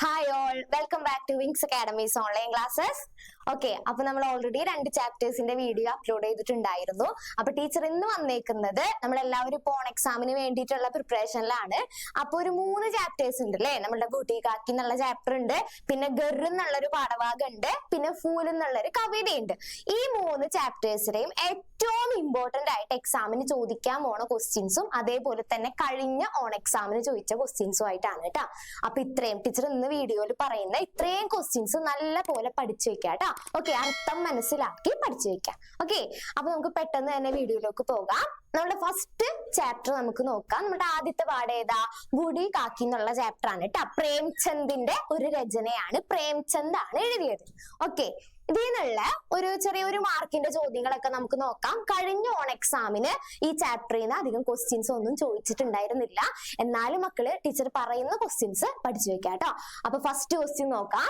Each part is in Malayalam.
Hi all, welcome back to Wings Academy's online classes. Okay, അപ്പൊ നമ്മൾ ഓൾറെഡി 2 ചാപ്റ്റേഴ്സിന്റെ വീഡിയോ അപ്ലോഡ് ചെയ്തിട്ടുണ്ടായിരുന്നു. അപ്പൊ ടീച്ചർ ഇന്ന് വന്നേക്കുന്നത് നമ്മളെല്ലാവരും ഇപ്പോൾ ഓൺ എക്സാമിന് വേണ്ടിയിട്ടുള്ള പ്രിപ്പറേഷനിലാണ്. അപ്പൊ ഒരു 3 ചാപ്റ്റേഴ്സ് ഉണ്ട് അല്ലേ. നമ്മളുടെ ബൂട്ടി കാക്കി എന്നുള്ള ചാപ്റ്റർ ഉണ്ട്, പിന്നെ ഗർ എന്നുള്ളൊരു പാഠഭാഗം ഉണ്ട്, പിന്നെ ഫൂൽ എന്നുള്ളൊരു കവിതയുണ്ട്. ഈ 3 ചാപ്റ്റേഴ്സിനെയും ഏറ്റവും ഇമ്പോർട്ടന്റ് ആയിട്ട് എക്സാമിന് ചോദിക്കാൻ പോണ ക്വസ്റ്റ്യൻസും അതേപോലെ തന്നെ കഴിഞ്ഞ ഓൺ എക്സാമിന് ചോദിച്ച ക്വസ്റ്റ്യൻസും ആയിട്ടാണ് കേട്ടോ. അപ്പൊ ഇത്രയും ടീച്ചർ ഇന്ന് വീഡിയോയിൽ പറയുന്ന ഇത്രയും ക്വസ്റ്റ്യൻസ് നല്ല പോലെ പഠിച്ചു വെക്കാം കേട്ടോ. ഓക്കെ, അർത്ഥം മനസ്സിലാക്കി പഠിച്ചു വെക്കാം. ഓക്കെ, അപ്പൊ നമുക്ക് പെട്ടെന്ന് തന്നെ വീഡിയോയിലേക്ക് പോകാം. നമ്മുടെ ഫസ്റ്റ് ചാപ്റ്റർ നമുക്ക് നോക്കാം. നമ്മുടെ ആദ്യത്തെ പാഠം ഏതാ? ബൂട്ടി കാക്കി എന്നുള്ള ചാപ്റ്റർ ആണ് കേട്ടോ. പ്രേംചന്ദിന്റെ ഒരു രചനയാണ്, പ്രേംചന്ദ് ആണ് എഴുതിയത്. ഓക്കെ, ഇതിൽ നിന്നുള്ള ഒരു ചെറിയൊരു മാർക്കിന്റെ ചോദ്യങ്ങളൊക്കെ നമുക്ക് നോക്കാം. കഴിഞ്ഞ ഓൺ എക്സാമിന് ഈ ചാപ്റ്ററിൽ നിന്ന് അധികം ക്വസ്റ്റ്യൻസ് ഒന്നും ചോദിച്ചിട്ടുണ്ടായിരുന്നില്ല. എന്നാലും മക്കള് ടീച്ചർ പറയുന്ന ക്വസ്റ്റ്യൻസ് പഠിച്ചു വെക്കാം കേട്ടോ. അപ്പൊ ഫസ്റ്റ് ക്വസ്റ്റ്യൻ നോക്കാം.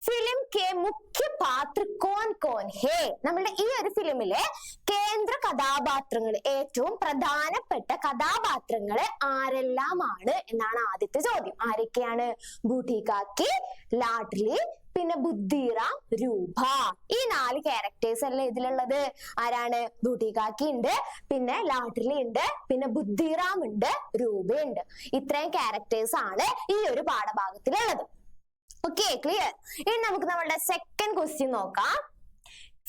ഫിലിം കെ മുഖ്യ പാത്ര കോൻ കോൻ ഹേ? നമ്മളുടെ ഈ ഒരു ഫിലിമിലെ കേന്ദ്ര കഥാപാത്രങ്ങൾ, ഏറ്റവും പ്രധാനപ്പെട്ട കഥാപാത്രങ്ങൾ ആരെല്ലാമാണ് എന്നാണ് ആദ്യത്തെ ചോദ്യം. ആരൊക്കെയാണ്? ബൂട്ടി കാക്കി, ലാഡ്ലി, പിന്നെ ബുദ്ധിറാം, രൂപ. ഈ 4 ക്യാരക്ടേഴ്സ് അല്ലേ ഇതിലുള്ളത്. ആരാണ്? ബൂട്ടി കാക്കി ഉണ്ട്, പിന്നെ ലാഡ്ലി ഉണ്ട്, പിന്നെ ബുദ്ധിറാം ഉണ്ട്, രൂപയുണ്ട്. ഇത്രയും ക്യാരക്ടേഴ്സ് ആണ് ഈ ഒരു പാഠഭാഗത്തിലുള്ളത്. Okay, clear. ഇനി നമുക്ക് നമ്മളുടെ സെക്കൻഡ് ക്വസ്റ്റ്യൻ നോക്കാം.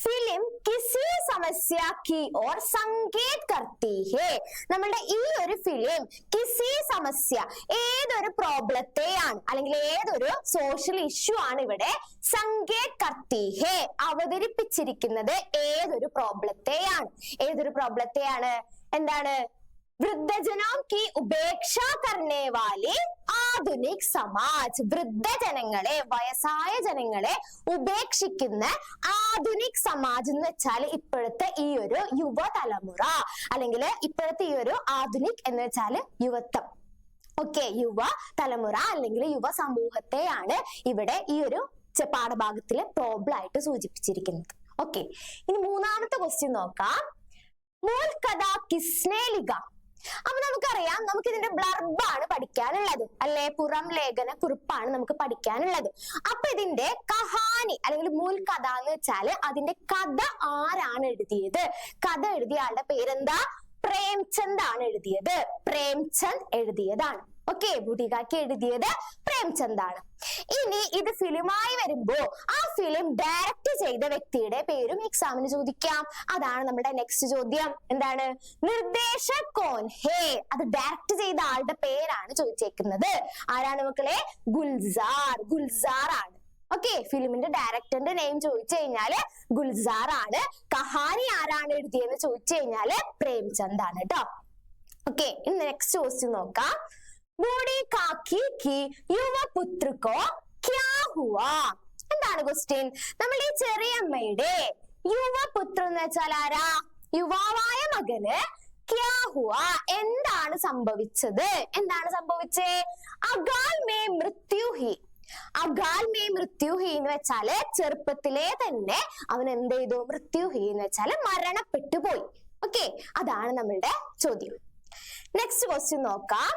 ഫിലിം കിസി സമസ്യ കി ഓർ സംകേത് കർത്തി ഹേ? നമ്മളുടെ ഈ ഒരു ഫിലിം കിസി സമസ്യ, ഏതൊരു പ്രോബ്ലത്തെയാണ് അല്ലെങ്കിൽ ഏതൊരു സോഷ്യൽ ഇഷ്യൂ ആണ് ഇവിടെ സംകേത് കർത്തി ഹേ അവതരിപ്പിച്ചിരിക്കുന്നത്? ഏതൊരു പ്രോബ്ലത്തെയാണ്? ഏതൊരു പ്രോബ്ലത്തെയാണ്? എന്താണ്? വൃദ്ധജനോം കി ഉപേക്ഷ കർണേ വാലി ആധുനിക് സമാജ്. വൃദ്ധജനങ്ങളെ, വയസ്സായ ജനങ്ങളെ ഉപേക്ഷിക്കുന്ന ആധുനിക് സമാജ് എന്ന് വെച്ചാൽ ഇപ്പോഴത്തെ ഈ ഒരു യുവതലമുറ, അല്ലെങ്കിൽ ഇപ്പോഴത്തെ ഈ ഒരു ആധുനിക് എന്ന് വെച്ചാൽ യുവത്വം. ഓക്കെ, യുവ തലമുറ അല്ലെങ്കിൽ യുവ സമൂഹത്തെയാണ് ഇവിടെ ഈ ഒരു പാഠഭാഗത്തിലെ പ്രോബ്ലം ആയിട്ട് സൂചിപ്പിച്ചിരിക്കുന്നത്. ഓക്കെ, ഇനി മൂന്നാമത്തെ ക്വസ്റ്റ്യൻ നോക്കാം. മൂൽ കഥ കിസ്നെ ലിഖ? അപ്പൊ നമുക്കറിയാം, നമുക്ക് ഇതിന്റെ ബ്ലർബാണ് പഠിക്കാനുള്ളത് അല്ലെ, പുറം ലേഖന കുറിപ്പാണ് നമുക്ക് പഠിക്കാനുള്ളത്. അപ്പൊ ഇതിന്റെ കഹാനി അല്ലെങ്കിൽ മൂൽ കഥ എന്ന് വെച്ചാല് അതിന്റെ കഥ ആരാണ് എഴുതിയത്? കഥ എഴുതിയ ആളുടെ പേരെന്താ? പ്രേംചന്ദ് ആണ് എഴുതിയത്. പ്രേംചന്ദ് എഴുതിയതാണ്. ഓക്കെ, ബൂട്ടി കാക്കി എഴുതിയത് പ്രേംചന്ദ് ആണ്. ഇനി ഇത് ഫിലിമായി വരുമ്പോ ആ ഫിലിം ഡയറക്റ്റ് ചെയ്ത വ്യക്തിയുടെ പേരും എക്സാമിന് ചോദിക്കാം. അതാണ് നമ്മുടെ നെക്സ്റ്റ് ചോദ്യം. എന്താണ്? നിർദ്ദേശക് കോൻ ഹേ? അത് ഡയറക്റ്റ് ചെയ്ത ആളുടെ പേരാണ് ചോദിച്ചേക്കുന്നത്. ആരാണ് മക്കളെ? ഗുൽസാർ. ഗുൽസാർ ആണ്. ഓക്കെ, ഫിലിമിന്റെ ഡയറക്ടറിന്റെ നെയിം ചോദിച്ചു കഴിഞ്ഞാല് ഗുൽസാർ ആണ്. കഹാനി ആരാണ് എഴുതിയെന്ന് ചോദിച്ചു കഴിഞ്ഞാല് പ്രേംചന്ദ് ആണ് കേട്ടോ. ഓക്കെ, ഇനി നെക്സ്റ്റ് ക്വസ്റ്റ്യൻ നോക്കാം. ബൂട്ടി കാക്കി കി യുവപുത്ര കോ ക്യാ ഹുവാ? എന്താണ് ക്വസ്റ്റ്യൻ? നമ്മൾ ഈ ചെറിയമ്മയുടെ യുവപുത്ര എന്ന് വെച്ചാൽ ആരാ? യുവാവായ മകന് ക്യാ ഹുവാ? എന്താണ് സംഭവിച്ചത്? എന്താണ് സംഭവിച്ചേ? അകാൽ മേ മൃത്യു ഹി. അകാൽ മേ മൃത്യു ഹി എന്ന് വെച്ചാല് ചെറുപ്പത്തിലെ തന്നെ അവൻ എന്ത് ചെയ്തു? മൃത്യു ഹി എന്ന് വെച്ചാല് മരണപ്പെട്ടു പോയി. ഓക്കെ, അതാണ് നമ്മളുടെ ചോദ്യം. നെക്സ്റ്റ് ക്വസ്റ്റ്യൻ നോക്കാം.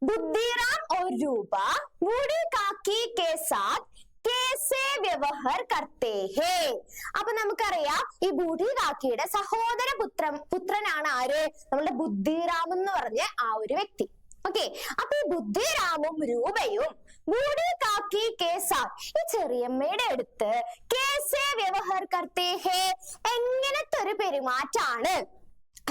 ബുദ്ധിറാം और रूपा बूटी काकी के साथ कैसे व्यवहार करते हैं? അപ്പൊ നമുക്കറിയാം, ഈ ബൂട്ടി കാക്കിയുടെ സഹോദര പുത്രനാണ് ആര്? നമ്മളുടെ ബുദ്ധിറാം എന്ന് പറഞ്ഞ ആ ഒരു വ്യക്തി. ഓക്കെ, അപ്പൊ ഈ ബുദ്ധിറാമും രൂപയും ബൂട്ടി കാക്കി കെ സാത്ത്, ഈ ചെറിയമ്മയുടെ അടുത്ത് കേസേ വ്യവഹാർ കർത്തേ ഹേ, എങ്ങനത്തെ ഒരു പെരുമാറ്റാണ്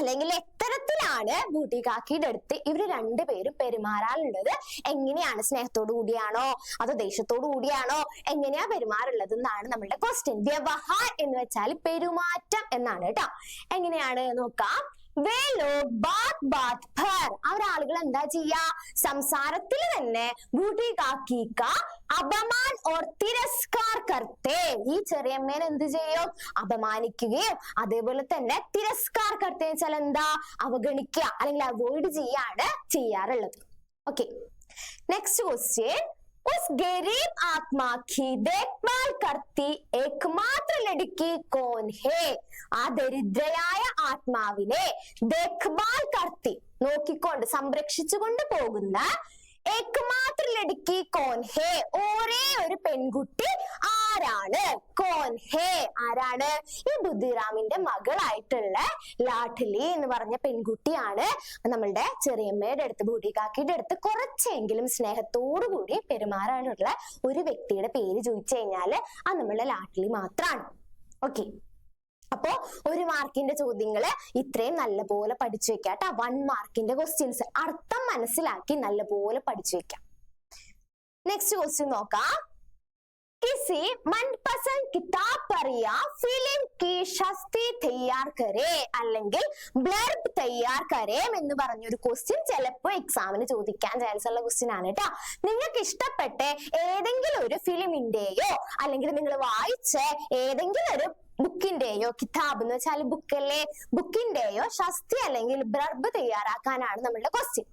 അല്ലെങ്കിൽ എത്തരത്തിലാണ് ബൂട്ടി കാക്കിയുടെ അടുത്ത് ഇവര് 2 പേരും പെരുമാറാറുള്ളത്? എങ്ങനെയാണ്? സ്നേഹത്തോടു കൂടിയാണോ അതോ ദേഷ്യത്തോടു കൂടിയാണോ? എങ്ങനെയാ പെരുമാറുള്ളത് എന്നാണ് നമ്മളുടെ ക്വസ്റ്റ്യൻ. വ്യവഹാർ എന്ന് വെച്ചാൽ പെരുമാറ്റം എന്നാണ് കേട്ടോ. എങ്ങനെയാണ് നോക്കാം. വേ ലോഗ് ബാത് ബാത് ഭർ, അവരാളുകൾ എന്താ ചെയ്യാ? സംസാരത്തിൽ തന്നെ ബൂട്ടി കാക്കി കാ അപമാൻ ഓർ തിരസ്കാർ കർത്തേ, ഈ ചെറിയമ്മേനെ എന്ത് ചെയ്യും? അപമാനിക്കുകയും അതേപോലെ തന്നെ തിരസ്കാർ കർത്തേ വെച്ചാൽ എന്താ? അവഗണിക്കുക അല്ലെങ്കിൽ അവോയ്ഡ് ചെയ്യാണ് ചെയ്യാറുള്ളത്. Okay, next question. उस गरीब आत्मा की देखभाल करती एकमात्र लड़की कौन है? ആ ദരിദ്രയായ ആത്മാവിനെ ദേഖ്ഭാൽ കർത്തി, നോക്കിക്കൊണ്ട് സംരക്ഷിച്ചുകൊണ്ട് പോകുന്ന ഏകമാത്ര ലടുക്കി കോൻ ഹേ, ഒരേ ഒരു പെൺകുട്ടി ആരാണ്? കോൻ ഹേ, ആരാണ്? ഈ ബുദ്ധിറാമിന്റെ മകളായിട്ടുള്ള ലാഡ്ലി എന്ന് പറഞ്ഞ പെൺകുട്ടിയാണ്. നമ്മളുടെ ചെറിയമ്മയുടെ അടുത്ത് ബൂട്ടികാക്കിയുടെ അടുത്ത് കുറച്ചെങ്കിലും സ്നേഹത്തോടു കൂടി പെരുമാറാനുള്ള ഒരു വ്യക്തിയുടെ പേര് ചോദിച്ചു കഴിഞ്ഞാല് അത് നമ്മളുടെ ലാഡ്ലി മാത്രാണ്. ഓക്കെ, അപ്പോ 1 മാർക്കിന്റെ ചോദ്യങ്ങള് ഇത്രയും നല്ലപോലെ പഠിച്ചു വെക്കാം കേട്ടോ. 1 മാർക്കിന്റെ ക്വസ്റ്റ്യൻസ് അർത്ഥം മനസ്സിലാക്കി നല്ലപോലെ പഠിച്ചു വെക്കാം. നെക്സ്റ്റ് ക്വസ്റ്റ്യൻ നോക്കാം. किसी मनपसंद किताब पर या फिल्म की शस्ती तैयार करे അല്ലെങ്കിൽ ബ്ലർബ് തയ്യാർ കരേം എന്ന് പറഞ്ഞൊരു ക്വസ്റ്റ്യൻ ചിലപ്പോൾ എക്സാമിന് ചോദിക്കാൻ ചാൻസ് ഉള്ള ക്വസ്റ്റ്യൻ ആണ് കേട്ടോ. നിങ്ങൾക്ക് ഇഷ്ടപ്പെട്ട ഏതെങ്കിലും ഒരു ഫിലിമിന്റെയോ അല്ലെങ്കിൽ നിങ്ങൾ വായിച്ച ഏതെങ്കിലും ഒരു ബുക്കിന്റെയോ, കിതാബ് എന്ന് വെച്ചാൽ ബുക്കല്ലേ, ബുക്കിന്റെയോ ശസ്തി അല്ലെങ്കിൽ ബ്ലർബ് തയ്യാറാക്കാനാണ് നമ്മളുടെ ക്വസ്റ്റ്യൻ.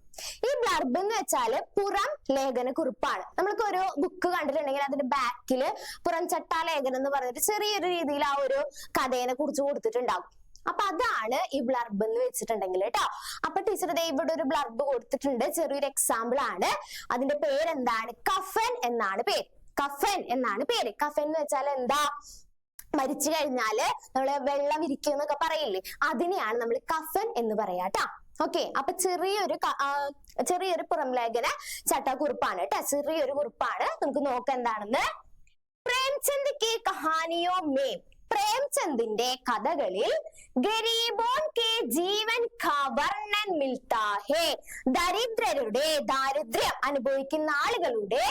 ഈ ബ്ലർബ് എന്ന് വെച്ചാല് പുറം ലേഖന കുറിപ്പാണ്. നമ്മൾക്ക് ഒരു ബുക്ക് കണ്ടിട്ടുണ്ടെങ്കിൽ അതിന്റെ ബാക്കില് പുറം ചട്ടാ ലേഖനം എന്ന് പറഞ്ഞിട്ട് ചെറിയൊരു രീതിയിൽ ആ ഒരു കഥയെ കുറിച്ച് കൊടുത്തിട്ടുണ്ടാവും. അപ്പൊ അതാണ് ഈ ബ്ലർബ് എന്ന് വെച്ചിട്ടുണ്ടെങ്കിൽ കേട്ടോ. അപ്പൊ ടീച്ചർ ഇവിടെ ഒരു ബ്ലർബ് കൊടുത്തിട്ടുണ്ട്, ചെറിയൊരു എക്സാമ്പിൾ ആണ്. അതിന്റെ പേരെന്താണ്? കഫൻ എന്നാണ് പേര്. കഫൻ എന്നാണ് പേര്. കഫൻ എന്ന് വെച്ചാൽ എന്താ? മരിച്ചു കഴിഞ്ഞാല് നമ്മള് വെള്ളം വിരിക്കും എന്നൊക്കെ പറയില്ലേ, അതിനെയാണ് നമ്മൾ കഫൻ എന്ന് പറയാട്ടാ. ഓക്കെ, അപ്പൊ ചെറിയൊരു പുറം ലേഖന ചട്ടക്കുറിപ്പാണ് കേട്ടോ, ചെറിയൊരു കുറിപ്പാണ്. നമുക്ക് നോക്കാം എന്താണെന്ന്. പ്രേംചന്ദ് കി കഹാനിയോ മേ, പ്രേംചന്ദിന്റെ കഥകളിൽ ഗരീബോൻ കെ ജീവൻ കാ വർണ്ണൻ മിൽത്താ ഹേ, ദരിദ്രരുടെ ദാരിദ്ര്യം അനുഭവിക്കുന്ന ആളുകളുടെ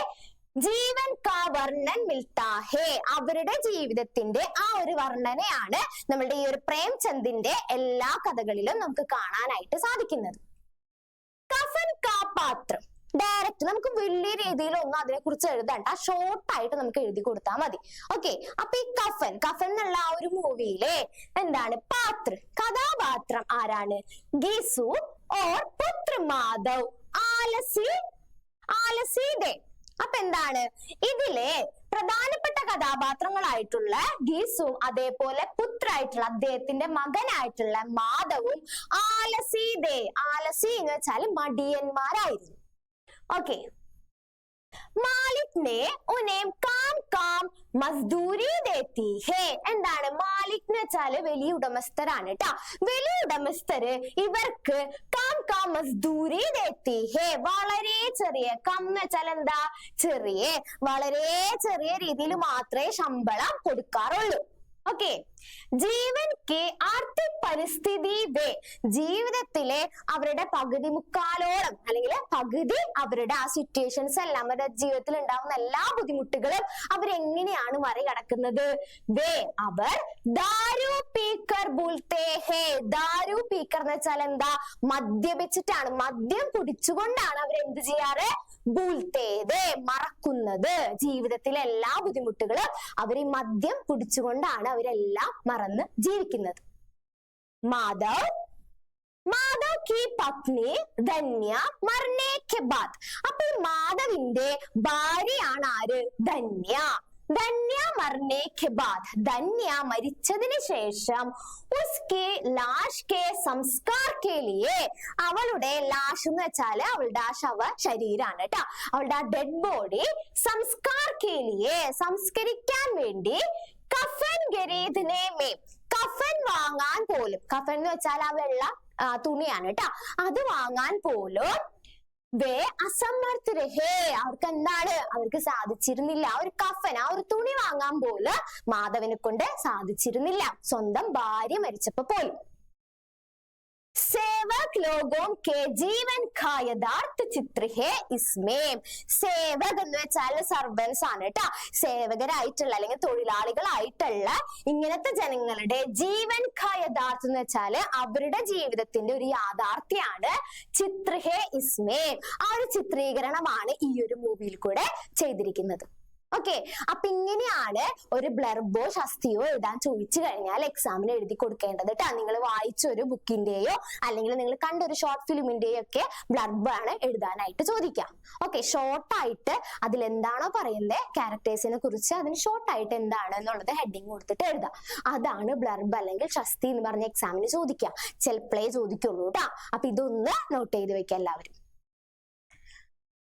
ജീവൻ കാ വർണ്ണൻ മിൽത്താ ഹേ, അവരുടെ ജീവിതത്തിന്റെ ആ ഒരു വർണ്ണനയാണ് നമ്മളുടെ ഈ ഒരു പ്രേംചന്ദിന്റെ എല്ലാ കഥകളിലും നമുക്ക് കാണാനായിട്ട് സാധിക്കുന്നത്. കഫൻ കാ പാത്രം, ഡയറക്റ്റ് നമുക്ക് വലിയ രീതിയിലൊന്നും അതിനെ കുറിച്ച് എഴുതണ്ട, ഷോർട്ട് ആയിട്ട് നമുക്ക് എഴുതി കൊടുത്താൽ മതി. ഓക്കെ, അപ്പൊ ഈ കഫൻ എന്നുള്ള ആ ഒരു മൂവിയിലെ എന്താണ് പാത്ര, കഥാപാത്രം ആരാണ്? ഗീസു ഓർ പുത്ര മാധവ് ആലസീദേ. അപ്പൊ എന്താണ് ഇതിലെ പ്രധാനപ്പെട്ട കഥാപാത്രങ്ങളായിട്ടുള്ള ഗീസും അതേപോലെ പുത്രായിട്ടുള്ള അദ്ദേഹത്തിന്റെ മകനായിട്ടുള്ള മാധവും ആലസീദേ, ആലസി എന്ന് വെച്ചാൽ മടിയന്മാരായിരുന്നു. ഓക്കെ, മാലിക് ने उन्हें काम काम മസ്ദൂരി ദേത്തി ഹേ, എന്താണ് മാലിക് എന്ന് വെച്ചാല് വലിയ ഉടമസ്ഥരാണ് കേട്ടാ. വലിയ ഉടമസ്ഥര് ഇവർക്ക് കാം കാം മസ്ദൂരി ദേത്തി ഹേ, വളരെ ചെറിയ, കം എന്ന് വെച്ചാൽ എന്താ? ചെറിയ, വളരെ ചെറിയ രീതിയിൽ മാത്രമേ ശമ്പളം കൊടുക്കാറുള്ളൂ. ഓക്കെ, ജീവൻ കെ ആർത്തിക് പരിസ്ഥിതി വേ, ജീവിതത്തിലെ അവരുടെ പകുതി മുക്കാലോളം അല്ലെങ്കിൽ പകുതി അവരുടെ ആ സിറ്റുവേഷൻസ് എല്ലാം, അവരുടെ ജീവിതത്തിൽ ഉണ്ടാവുന്ന എല്ലാ ബുദ്ധിമുട്ടുകളും അവരെങ്ങനെയാണ് മറികടക്കുന്നത്? വേ, അവർ ദാരു പീക്കർ ബോൾത്തെ ഹേ, ദാരു പീക്കർ എന്ന് വെച്ചാൽ എന്താ? മദ്യപിച്ചിട്ടാണ്, മദ്യം കുടിച്ചുകൊണ്ടാണ് അവർ എന്ത് ചെയ്യാറ്? ബൂൽത്തേത്, മറക്കുന്നത്. ജീവിതത്തിലെ എല്ലാ ബുദ്ധിമുട്ടുകളും അവർ ഈ മദ്യം കുടിച്ചുകൊണ്ടാണ് അവരെല്ലാം മറന്ന് ജീവിക്കുന്നത്. മാധവ് കി പത്നി ധന്യ മർനെ കെ ബാദ്, അപ്പൊ ഈ മാധവിന്റെ ഭാര്യയാണ് ആര്? ധന്യ. ധന്യ മർനെ കെ ബാദ്, ധന്യ മരിച്ചതിന് ശേഷം ഉസ്കെ ലാഷ് കെ സംസ്കാർ കെ ലിയെ, അവളുടെ ലാഷ് എന്ന് വെച്ചാല് അവളുടെ ആ ശരീരാണ് കേട്ടോ, അവളുടെ ആ ഡെഡ് ബോഡി സംസ്കാർ കെ ലിയെ, സംസ്കരിക്കാൻ വേണ്ടി കഫൻ ഖരീദ്നെ മേ, കഫൻ വാങ്ങാൻ പോലും, കഫൻ എന്ന് വെച്ചാൽ ആ വെള്ള തുണിയാണ് കേട്ടോ, അത് വാങ്ങാൻ പോലും വേ അസമർത്ഥ രഹേ, അവർക്ക് എന്താണ്? അവർക്ക് സാധിച്ചിരുന്നില്ല. ആ ഒരു കഫൻ, ആ ഒരു തുണി വാങ്ങാൻ പോലും മാധവനെ കൊണ്ട് സാധിച്ചിരുന്നില്ല, സ്വന്തം ഭാര്യ മരിച്ചപ്പോ പോലും. सेवक लोगों के जीवन का यथार्थ चित्र है इसमें, സേവക് എന്ന് വെച്ചാൽ സർവൻസ് ആണ് കേട്ടോ, സേവകരായിട്ടുള്ള അല്ലെങ്കിൽ തൊഴിലാളികളായിട്ടുള്ള ഇങ്ങനത്തെ ജനങ്ങളുടെ ജീവൻ കാ യഥാർത്ഥം എന്ന് വെച്ചാല് അവരുടെ ജീവിതത്തിന്റെ ഒരു യാഥാർത്ഥ്യമാണ് ചിത്ര ഹേ ഇസ്മേ, ആ ഒരു ചിത്രീകരണമാണ് ഈ ഒരു മൂവിയിൽ കൂടെ ചെയ്തിരിക്കുന്നത്. ഓക്കെ, അപ്പൊ ഇങ്ങനെയാണ് ഒരു ബ്ലർബോ ശസ്തിയോ എഴുതാൻ ചോദിച്ചു കഴിഞ്ഞാൽ എക്സാമിന് എഴുതി കൊടുക്കേണ്ടത് കേട്ടോ. നിങ്ങൾ വായിച്ച ഒരു ബുക്കിന്റെയോ അല്ലെങ്കിൽ നിങ്ങൾ കണ്ട ഒരു ഷോർട്ട് ഫിലിമിന്റെയോ ഒക്കെ ബ്ലർബാണ് എഴുതാനായിട്ട് ചോദിക്കാം. ഓക്കെ, ഷോർട്ടായിട്ട് അതിൽ എന്താണോ പറയുന്നത് ക്യാരക്ടേഴ്സിനെ കുറിച്ച് അതിന് ഷോർട്ടായിട്ട് എന്താണ് എന്നുള്ളത് ഹെഡിങ് കൊടുത്തിട്ട് എഴുതാം. അതാണ് ബ്ലർബ് അല്ലെങ്കിൽ ശസ്തി എന്ന് പറഞ്ഞ എക്സാമിന് ചോദിക്കാം, ചിലപ്പോഴേ ചോദിക്കുള്ളൂ കേട്ടോ. അപ്പൊ ഇതൊന്ന് നോട്ട് ചെയ്ത് വെക്കാം എല്ലാവരും.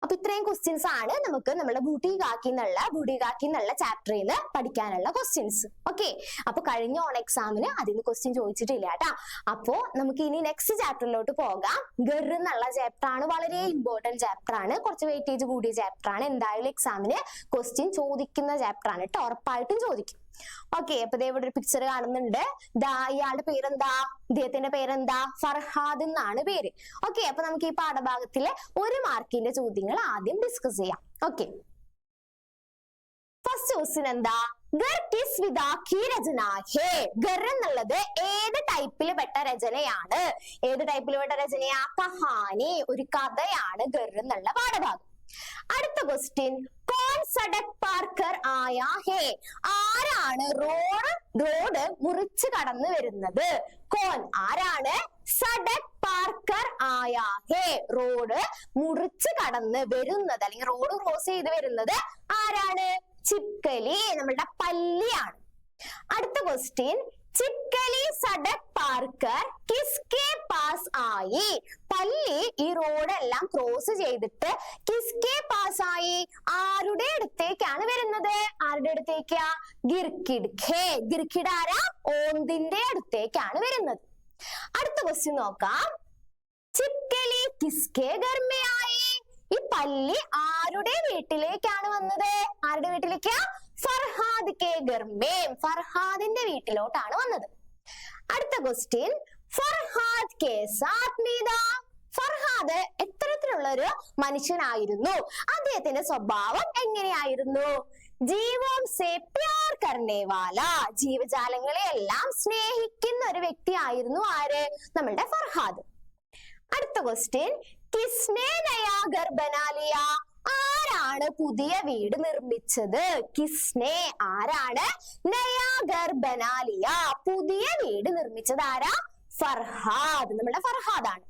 അപ്പൊ ഇത്രയും ക്വസ്റ്റ്യൻസ് ആണ് നമുക്ക് നമ്മുടെ ബൂട്ടികാക്കി എന്നുള്ള ചാപ്റ്ററിൽ നിന്ന് പഠിക്കാനുള്ള ക്വസ്റ്റ്യൻസ്. ഓക്കെ, അപ്പൊ കഴിഞ്ഞ ഓൺ എക്സാമിന് അതിന് ക്വസ്റ്റ്യൻ ചോദിച്ചിട്ടില്ല കേട്ടാ. അപ്പോ നമുക്ക് ഇനി നെക്സ്റ്റ് ചാപ്റ്ററിലോട്ട് പോകാം. ഗർ എന്നുള്ള ചാപ്റ്റർ ആണ്, വളരെ ഇമ്പോർട്ടന്റ് ചാപ്റ്റർ ആണ്, കുറച്ച് വെയിറ്റേജ് കൂടിയ ചാപ്റ്റർ ആണ്. എന്തായാലും എക്സാമിന് ക്വസ്റ്റ്യൻ ചോദിക്കുന്ന ചാപ്റ്റർ ആണ് കേട്ടോ, ഉറപ്പായിട്ടും ചോദിക്കും. ഓക്കെ, അപ്പൊ ഇവിടെ ഒരു പിക്ചർ കാണുന്നുണ്ട്. ഇയാളുടെ പേരെന്താ? ഇദ്ദേഹത്തിന്റെ പേരെന്താ? ഫർഹാദ് എന്നാണ് പേര്. ഓക്കെ, അപ്പൊ നമുക്ക് ഈ പാഠഭാഗത്തിലെ 1 മാർക്കിന്റെ ചോദ്യങ്ങൾ ആദ്യം ഡിസ്കസ് ചെയ്യാം. ഓക്കെ, ഫസ്റ്റ് ക്വസ്റ്റ്യൻ എന്താ? ഗർ കിസ് വിദാ കി രചന ഹേ. ഗർ എന്നുള്ളത് ഏത് ടൈപ്പിൽ പെട്ട രചനയാണ്? ഏത് ടൈപ്പിൽ പെട്ട രചനയാ? കഹാനി, ഒരു കഥയാണ് ഗർ എന്നുള്ള പാഠഭാഗം. അടുത്ത ക്വസ്റ്റ്യൻ, കോൺ സഡക് പാർ കർ ആയാ ഹേ. ആരാണ് റോഡ് മുറിച്ച് കടന്നു വരുന്നത്? കോൺ, ആരാണ്? സഡക് പാർ കർ ആയാ ഹേ, റോഡ് മുറിച്ച് കടന്ന് വരുന്നത് അല്ലെങ്കിൽ റോഡ് ക്രോസ് ചെയ്ത് വരുന്നത് ആരാണ്? ചിപ്കലി, നമ്മളുടെ പല്ലിയാണ്. അടുത്ത ക്വസ്റ്റ്യൻ, ചിപ്കലി സഡക് പാർ കർ കിസ്കെ പാസ് ആയി. പല്ലി ഈ റോഡെല്ലാം ക്രോസ് ചെയ്തിട്ട് കിസ്കെ പാസ് ആയി, ആരുടെ അടുത്തേക്കാണ് വരുന്നത്? ആരുടെ അടുത്തേക്കാ? ഗിർകിഡ് ഖേ. ഗിർകിഡ് ആരാ? ഓന്തിന്റെ അടുത്തേക്കാണ് വരുന്നത്. അടുത്ത ക്വസ്റ്റ്യൻ നോക്കാം. ചിപ്കലി കിസ്കെ ഘർ മേ ആയി. ഈ പല്ലി ആരുടെ വീട്ടിലേക്കാണ് വന്നത്? ആരുടെ വീട്ടിലേക്കാ? ഫർഹാദ് കെ ഘർ മേ. ഫർഹാദിന്റെ വീട്ടിലോട്ടാണ് വന്നത്. അടുത്ത ക്വസ്റ്റ്യൻ, ഫർഹാദ് കെ സാത്ത് മീതാ. ഫർഹാദ് എത്തരത്തിലുള്ള ഒരു മനുഷ്യനായിരുന്നു? അദ്ദേഹത്തിന്റെ സ്വഭാവം എങ്ങനെയായിരുന്നു? ജീവോം സേ പ്യാർ കർനെ വാല. ജീവജാലങ്ങളെ എല്ലാം സ്നേഹിക്കുന്ന ഒരു വ്യക്തിയായിരുന്നു ആര്? നമ്മളുടെ ഫർഹാദ്. അടുത്ത ക്വസ്റ്റ്യൻ, കിസ്നെ നയാ ഘർ ബനാ ലിയാ. ആരാണ് പുതിയ വീട് നിർമ്മിച്ചത്? കിസ്നെ, ആരാണ്? നയാ ഘർ ബനാ ലിയാ, പുതിയ വീട് നിർമ്മിച്ചത് ആരാ? ഫർഹാദ്, നമ്മുടെ ഫർഹാദാണ്.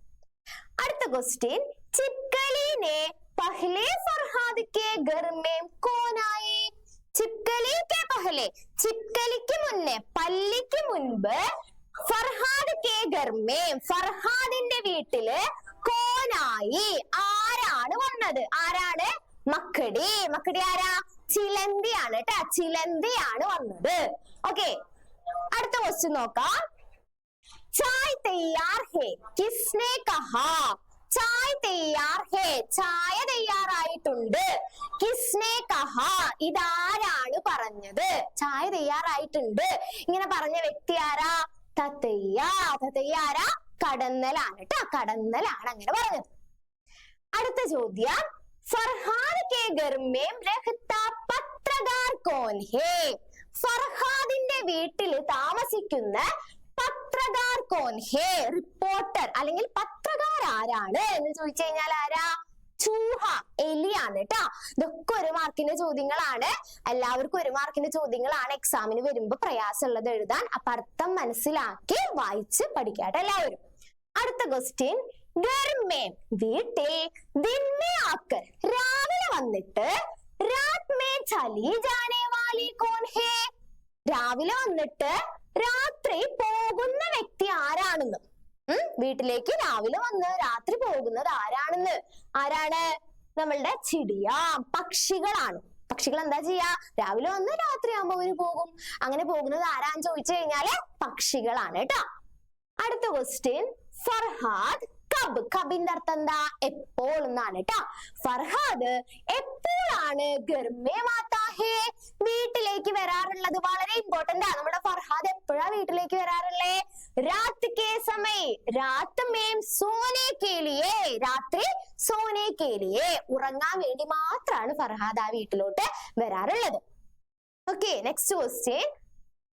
അടുത്ത ക്വസ്റ്റ്യൻ, ചിപ്കലി ने पहले फरहाद के घर में कौन आए? ചിപ്കലി के पहले, ചിപ്കലിക്ക് മുന്നേ, പല്ലിക്ക് മുൻപ് ഫർഹാദ് കെ ഘർ में, ഫർഹാദിന്റെ വീട്ടില് കോനായി, ആരാണ് വന്നത്? ആരാണ്? മക്കടി. മക്കടി ആരാ? ചിലന്തിയാണ് കേട്ടാ, ചിലന്തിയാണ് വന്നത്. ഓക്കെ, അടുത്ത ക്വസ്റ്റ്യൻ നോക്കാം. ചായ് തയ്യാർ ഹേ കിസ്നെ കഹാ. ചായ് തയ്യാർ ഹേ, ചായ തയ്യാറായിട്ടുണ്ട്. കിസ്നെ കഹാ, ഇതാരാണ് പറഞ്ഞത്? ചായ തയ്യാറായിട്ടുണ്ട് ഇങ്ങനെ പറഞ്ഞ വ്യക്തി ആരാ? തത്തയ്യ. തത്തയ്യ ആരാ? കടന്നലാണ് കേട്ടോ, കടന്നലാണ് അങ്ങനെ പറഞ്ഞത്. അടുത്ത ചോദ്യം, ഫർഹാദ് കെ ഘർ में रहता പത്രകാർ കോൻ ഹേ. ഫർഹാദിന്റെ വീട്ടിൽ താമസിക്കുന്ന പത്രകാർ കോൻ ഹേ, റിപ്പോർട്ടർ അല്ലെങ്കിൽ പത്രകാർ ആരാണ് എന്ന് ചോദിച്ചു കഴിഞ്ഞാൽ ആരാ? ചൂഹ, എലിയാണ് കേട്ടോ. ഇതൊക്കെ 1 മാർക്കിന്റെ ചോദ്യങ്ങളാണ്, എല്ലാവർക്കും 1 മാർക്കിന്റെ ചോദ്യങ്ങളാണ്. എക്സാമിന് വരുമ്പോ പ്രയാസമുള്ളത് എഴുതാൻ. അപ്പൊ അർത്ഥം മനസ്സിലാക്കി വായിച്ച് പഠിക്കാട്ടെ എല്ലാവരും. അടുത്ത ക്വസ്റ്റ്യൻ, ഗർമേ, വീട്ടിൽ, ദിൻമേ ആക്കർ, രാവിലെ വന്നിട്ട്, രാത് മേ ചലി ജാനെ വാലി കോൻ ഹേ. രാവിലെ വന്നിട്ട് രാത്രി പോകുന്ന വ്യക്തി ആരാണെന്ന്. വീട്ടിലേക്ക് രാവിലെ വന്ന് രാത്രി പോകുന്നത് ആരാണെന്ന്. ആരാണ്? നമ്മളുടെ ചിടിയ, പക്ഷികളാണ്. പക്ഷികൾ എന്താ ചെയ്യാ? രാവിലെ വന്ന് രാത്രിയാകുമ്പോ അവര് പോകും. അങ്ങനെ പോകുന്നത് ആരാന്ന് ചോദിച്ചു കഴിഞ്ഞാല് പക്ഷികളാണ് കേട്ടോ. അടുത്ത ക്വസ്റ്റ്യൻ, ഫർഹാദ് കബ്. കബിന്റെ അർത്ഥം എന്താ? എപ്പോൾ എന്നാണ് കേട്ടോ. ഫർഹാദ് എപ്പോഴാണ് ഗർമേ മാതാ ഹേ, വീട്ടിലേക്ക് വരാറുള്ളത്? വളരെ ഇമ്പോർട്ടന്റ് ആണ്. നമ്മുടെ ഫർഹാദ് എപ്പോഴാ വീട്ടിലേക്ക് വരാറുള്ളേ? രാത് കെ സമയ, രാത് മേം സോനെ കെ ലിയേ, രാത്രി സോനെ കെ ലിയേ, ഉറങ്ങാൻ വേണ്ടി മാത്രമാണ് ഫർഹാദ് ആ വീട്ടിലോട്ട് വരാറുള്ളത്. ഓക്കെ, നെക്സ്റ്റ് ക്വസ്റ്റ്യൻ,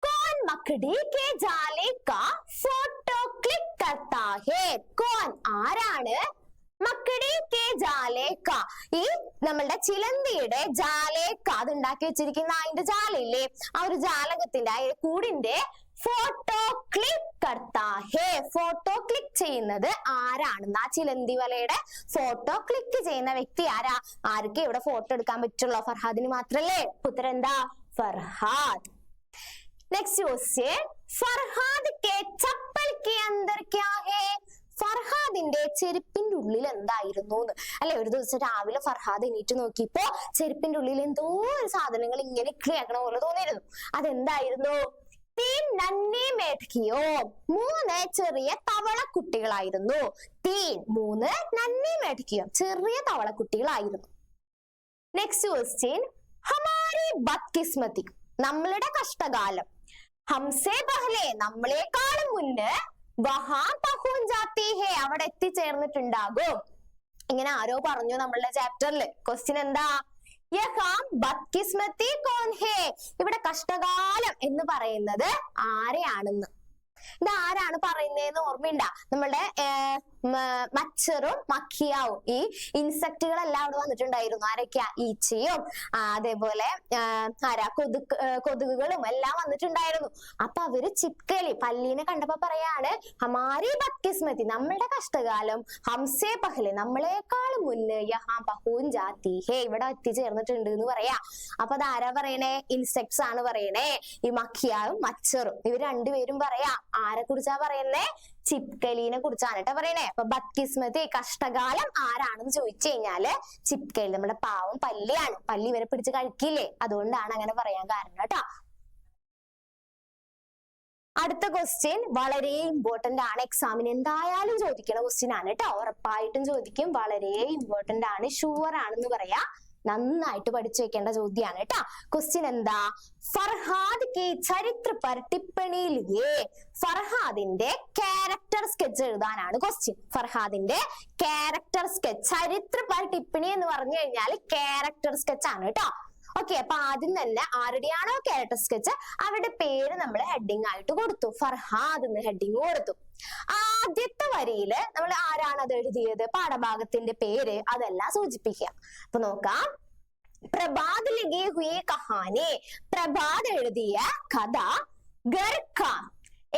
कौन मकड़ी के जाले का फोटो क्लिक करता है? कौन, ആരാണ്? മക്കടി കെ ജാലേക്ക, ഈ നമ്മളുടെ ചിലന്തിയുടെ ജാലേക്ക, അത് ഉണ്ടാക്കി വെച്ചിരിക്കുന്ന അതിന്റെ ജാലയില്ലേ, ആ ഒരു ജാലകത്തിന്റെ ആ കൂടിന്റെ ഫോട്ടോ ക്ലിക്ക് കർത്താ ഹേ, ഫോട്ടോ ക്ലിക്ക് ചെയ്യുന്നത് ആരാണെന്ന്? ആ ചിലന്തി വലയുടെ ഫോട്ടോ ക്ലിക്ക് ചെയ്യുന്ന വ്യക്തി ആരാ? ആർക്ക് ഇവിടെ ഫോട്ടോ എടുക്കാൻ പറ്റുള്ളൂ? ഫർഹാദിന് മാത്രല്ലേ. ഉത്തരം എന്താ? Farhad. Next question, Farhad K chappal K അന്തർ ക്യാ ഹേ? ഫർഹാദിന്റെ ചെരുപ്പിന്റെ ഉള്ളിൽ എന്തായിരുന്നു എന്ന്. അല്ലെ, ഒരു ദിവസം രാവിലെ ഫർഹാദ് എണീറ്റ് നോക്കിയപ്പോ ചെരുപ്പിന്റെ ഉള്ളിൽ എന്തോ ഒരു സാധനങ്ങൾ ഇങ്ങനെ ഇക്ലിയാക്കണ പോലെ തോന്നിയിരുന്നു. അതെന്തായിരുന്നു? തീൻ നന്നി മേഠിയോ, 3 ചെറിയ തവളക്കുട്ടികളായിരുന്നു. തീൻ 3 നന്നി മേഠിയോ, ചെറിയ തവളക്കുട്ടികളായിരുന്നു. നെക്സ്റ്റ് ക്വസ്റ്റ്യൻ, ഹമാരി ബദ്കിസ്മതി, നമ്മളുടെ കഷ്ടകാലം. ഹംസേ പഹലെ, നമ്മളെക്കാളും മുന്നേ. വഹാ പഹുഞ്ച് ജാത്തി ഹേ, അവിടെ എത്തിച്ചേർന്നിട്ടുണ്ടാകും. ഇങ്ങനെ ആരോ പറഞ്ഞു നമ്മളുടെ ചാപ്റ്ററിൽ. ക്വസ്റ്റ്യൻ എന്താ? യഹാം ബദ്കിസ്മതി കോൻ ഹേ, ഇവിടെ കഷ്ടകാലം എന്ന് പറയുന്നത് ആരെയാണെന്ന്. ഇത് ആരാണ് പറയുന്നതെന്ന് ഓർമ്മയുണ്ട? നമ്മളുടെ മച്ചറും മക്കിയാവും, ഈ ഇൻസെക്റ്റുകളെല്ലാം അവിടെ വന്നിട്ടുണ്ടായിരുന്നു. ആരൊക്കെയാ? ഈച്ചയും അതേപോലെ കൊതുകുകളും എല്ലാം വന്നിട്ടുണ്ടായിരുന്നു. അപ്പൊ അവര് ചിപ്കലി പല്ലീനെ കണ്ടപ്പോ പറയാണ്, ഹമാരി ബദ്കിസ്മതി, നമ്മളുടെ കഷ്ടകാലം. ഹംസേ പഹലെ, നമ്മളെക്കാളും മുന്നേ. യഹാ പഹൂൻ ജാത്തി ഹേ, ഇവിടെ എത്തിച്ചേർന്നിട്ടുണ്ട് എന്ന് പറയാ. അപ്പൊ അതാരാ പറയണേ? ഇൻസെക്ട്സ് ആണ് പറയണേ. ഈ മക്കിയാവും മച്ചറും ഇവർ രണ്ടുപേരും പറയാ. ആരെ കുറിച്ചാ പറയുന്നേ? ചിപ്കലീനെ കുറിച്ചാണ് കേട്ടോ പറയണേ. അപ്പൊ ബദ്കിസ്മതി, കഷ്ടകാലം ആരാണെന്ന് ചോദിച്ചു കഴിഞ്ഞാല് ചിപ്കലി, നമ്മുടെ പാവം പല്ലിയാണ്. പല്ലി ഇവരെ പിടിച്ച് കഴിക്കില്ലേ, അതുകൊണ്ടാണ് അങ്ങനെ പറയാൻ കാരണം കേട്ടോ. അടുത്ത ക്വസ്റ്റ്യൻ വളരെ ഇമ്പോർട്ടന്റ് ആണ്, എക്സാമിന് എന്തായാലും ചോദിക്കുന്ന ക്വസ്റ്റ്യൻ ആണ് കേട്ടോ. ഉറപ്പായിട്ടും ചോദിക്കും, വളരെ ഇമ്പോർട്ടന്റ് ആണ്, ഷുവർ ആണെന്ന് പറയാ. നന്നായിട്ട് പഠിച്ചു വെക്കേണ്ട ചോദ്യമാണ് കേട്ടോ. ക്വസ്റ്റ്യൻ എന്താ? ഫർഹാദ് കെ ചരിത്ര പർ ടിപ്പണി ലിയേ, ഫർഹാദിന്റെ ക്യാരക്ടർ സ്കെച്ച് എഴുതാനാണ് ക്വസ്റ്റ്യൻ. ഫർഹാദിന്റെ ക്യാരക്ടർ സ്കെച്ച്, ചരിത്ര പർ ടിപ്പണി എന്ന് പറഞ്ഞു കഴിഞ്ഞാൽ ക്യാരക്ടർ സ്കെച്ച് ആണ് കേട്ടോ. ഓക്കെ, അപ്പൊ ആദ്യം തന്നെ ആരുടെയാണോ ക്യാരക്ടർ സ്കെച്ച് അവരുടെ പേര് നമ്മൾ ഹെഡിങ് ആയിട്ട് കൊടുത്തു. ഫർഹാദ് എന്ന് ഹെഡിങ് കൊടുത്തു. ആദ്യത്തെ വരിയില് നമ്മൾ ആരാണ് അത് എഴുതിയത്, പാഠഭാഗത്തിന്റെ പേര്, അതെല്ലാം സൂചിപ്പിക്കുക. അപ്പൊ നോക്കാം. പ്രഭാത് ലഗേ ഹുയേ കഹാനി, പ്രഭാത് എഴുതിയ കഥ. ഗർ കാ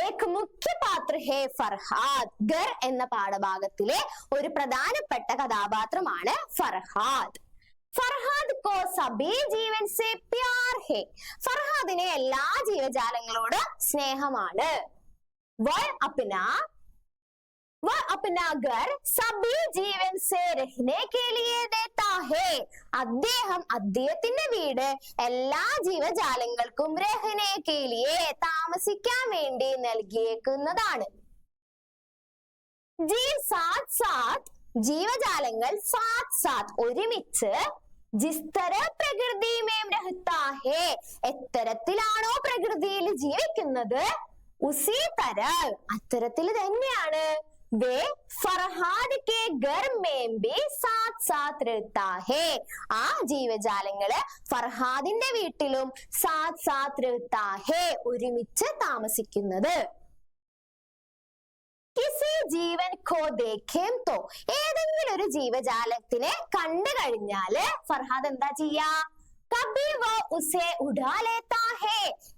ഏക് മുഖ്യ പാത്ര ഹേ ഫർഹാദ്, ഗർ എന്ന പാഠഭാഗത്തിലെ ഒരു പ്രധാനപ്പെട്ട കഥാപാത്രമാണ് ഫർഹാദ്. ഫർഹാദ് കോ സബീ ജീവൻ സേ പ്യാർ ഹേ, ഫർഹാദിനെ എല്ലാ ജീവജാലങ്ങളോടും സ്നേഹമാണ്. വഹ് അപ്നാ ഘർ സബീ ജീവൻ സേ രഹ്നെ കേ ലിയേ ദേതാ ഹേ, അദ്ദേഹം അദ്ദേഹത്തിന്റെ വീട് എല്ലാ ജീവജാലങ്ങൾക്കും രഹ്നെ കേ ലിയേ, താമസിക്കാൻ വേണ്ടി നൽകിയേക്കുന്നതാണ്. ജീവ് സാത്ത് സാത്ത്, ജീവജാലങ്ങൾ സാത്ത് സാത്ത് ഒരുമിച്ച്. ജിസ് തരഹ് പ്രകൃതി മേം രഹ്താ ഹേ, എത്തരത്തിലാണോ പ്രകൃതിയിൽ ജീവിക്കുന്നത്, ഉസി തരഹ് അത്തരത്തിൽ തന്നെയാണ്. വേ ഫർഹാദ് കെ ഘർ മേം ഭി സാത്ത് സാത്ത് രഹ്താ ഹേ, ആ ജീവജാലങ്ങള് ഫർഹാദിന്റെ വീട്ടിലും സാത്ത് സാത്ത് രഹ്താ ഹേ ഒരുമിച്ച് താമസിക്കുന്നത്. കിസി ജീവൻ കോ ദേഖേം തോ, ഏതെങ്കിലും ഒരു ജീവജാലത്തിനെ കണ്ടു കഴിഞ്ഞാല് ഫർഹാദ് എന്താ ചെയ്യാ? കബി വ ഉസേ ഉഡാ ലേതാ ഹേ,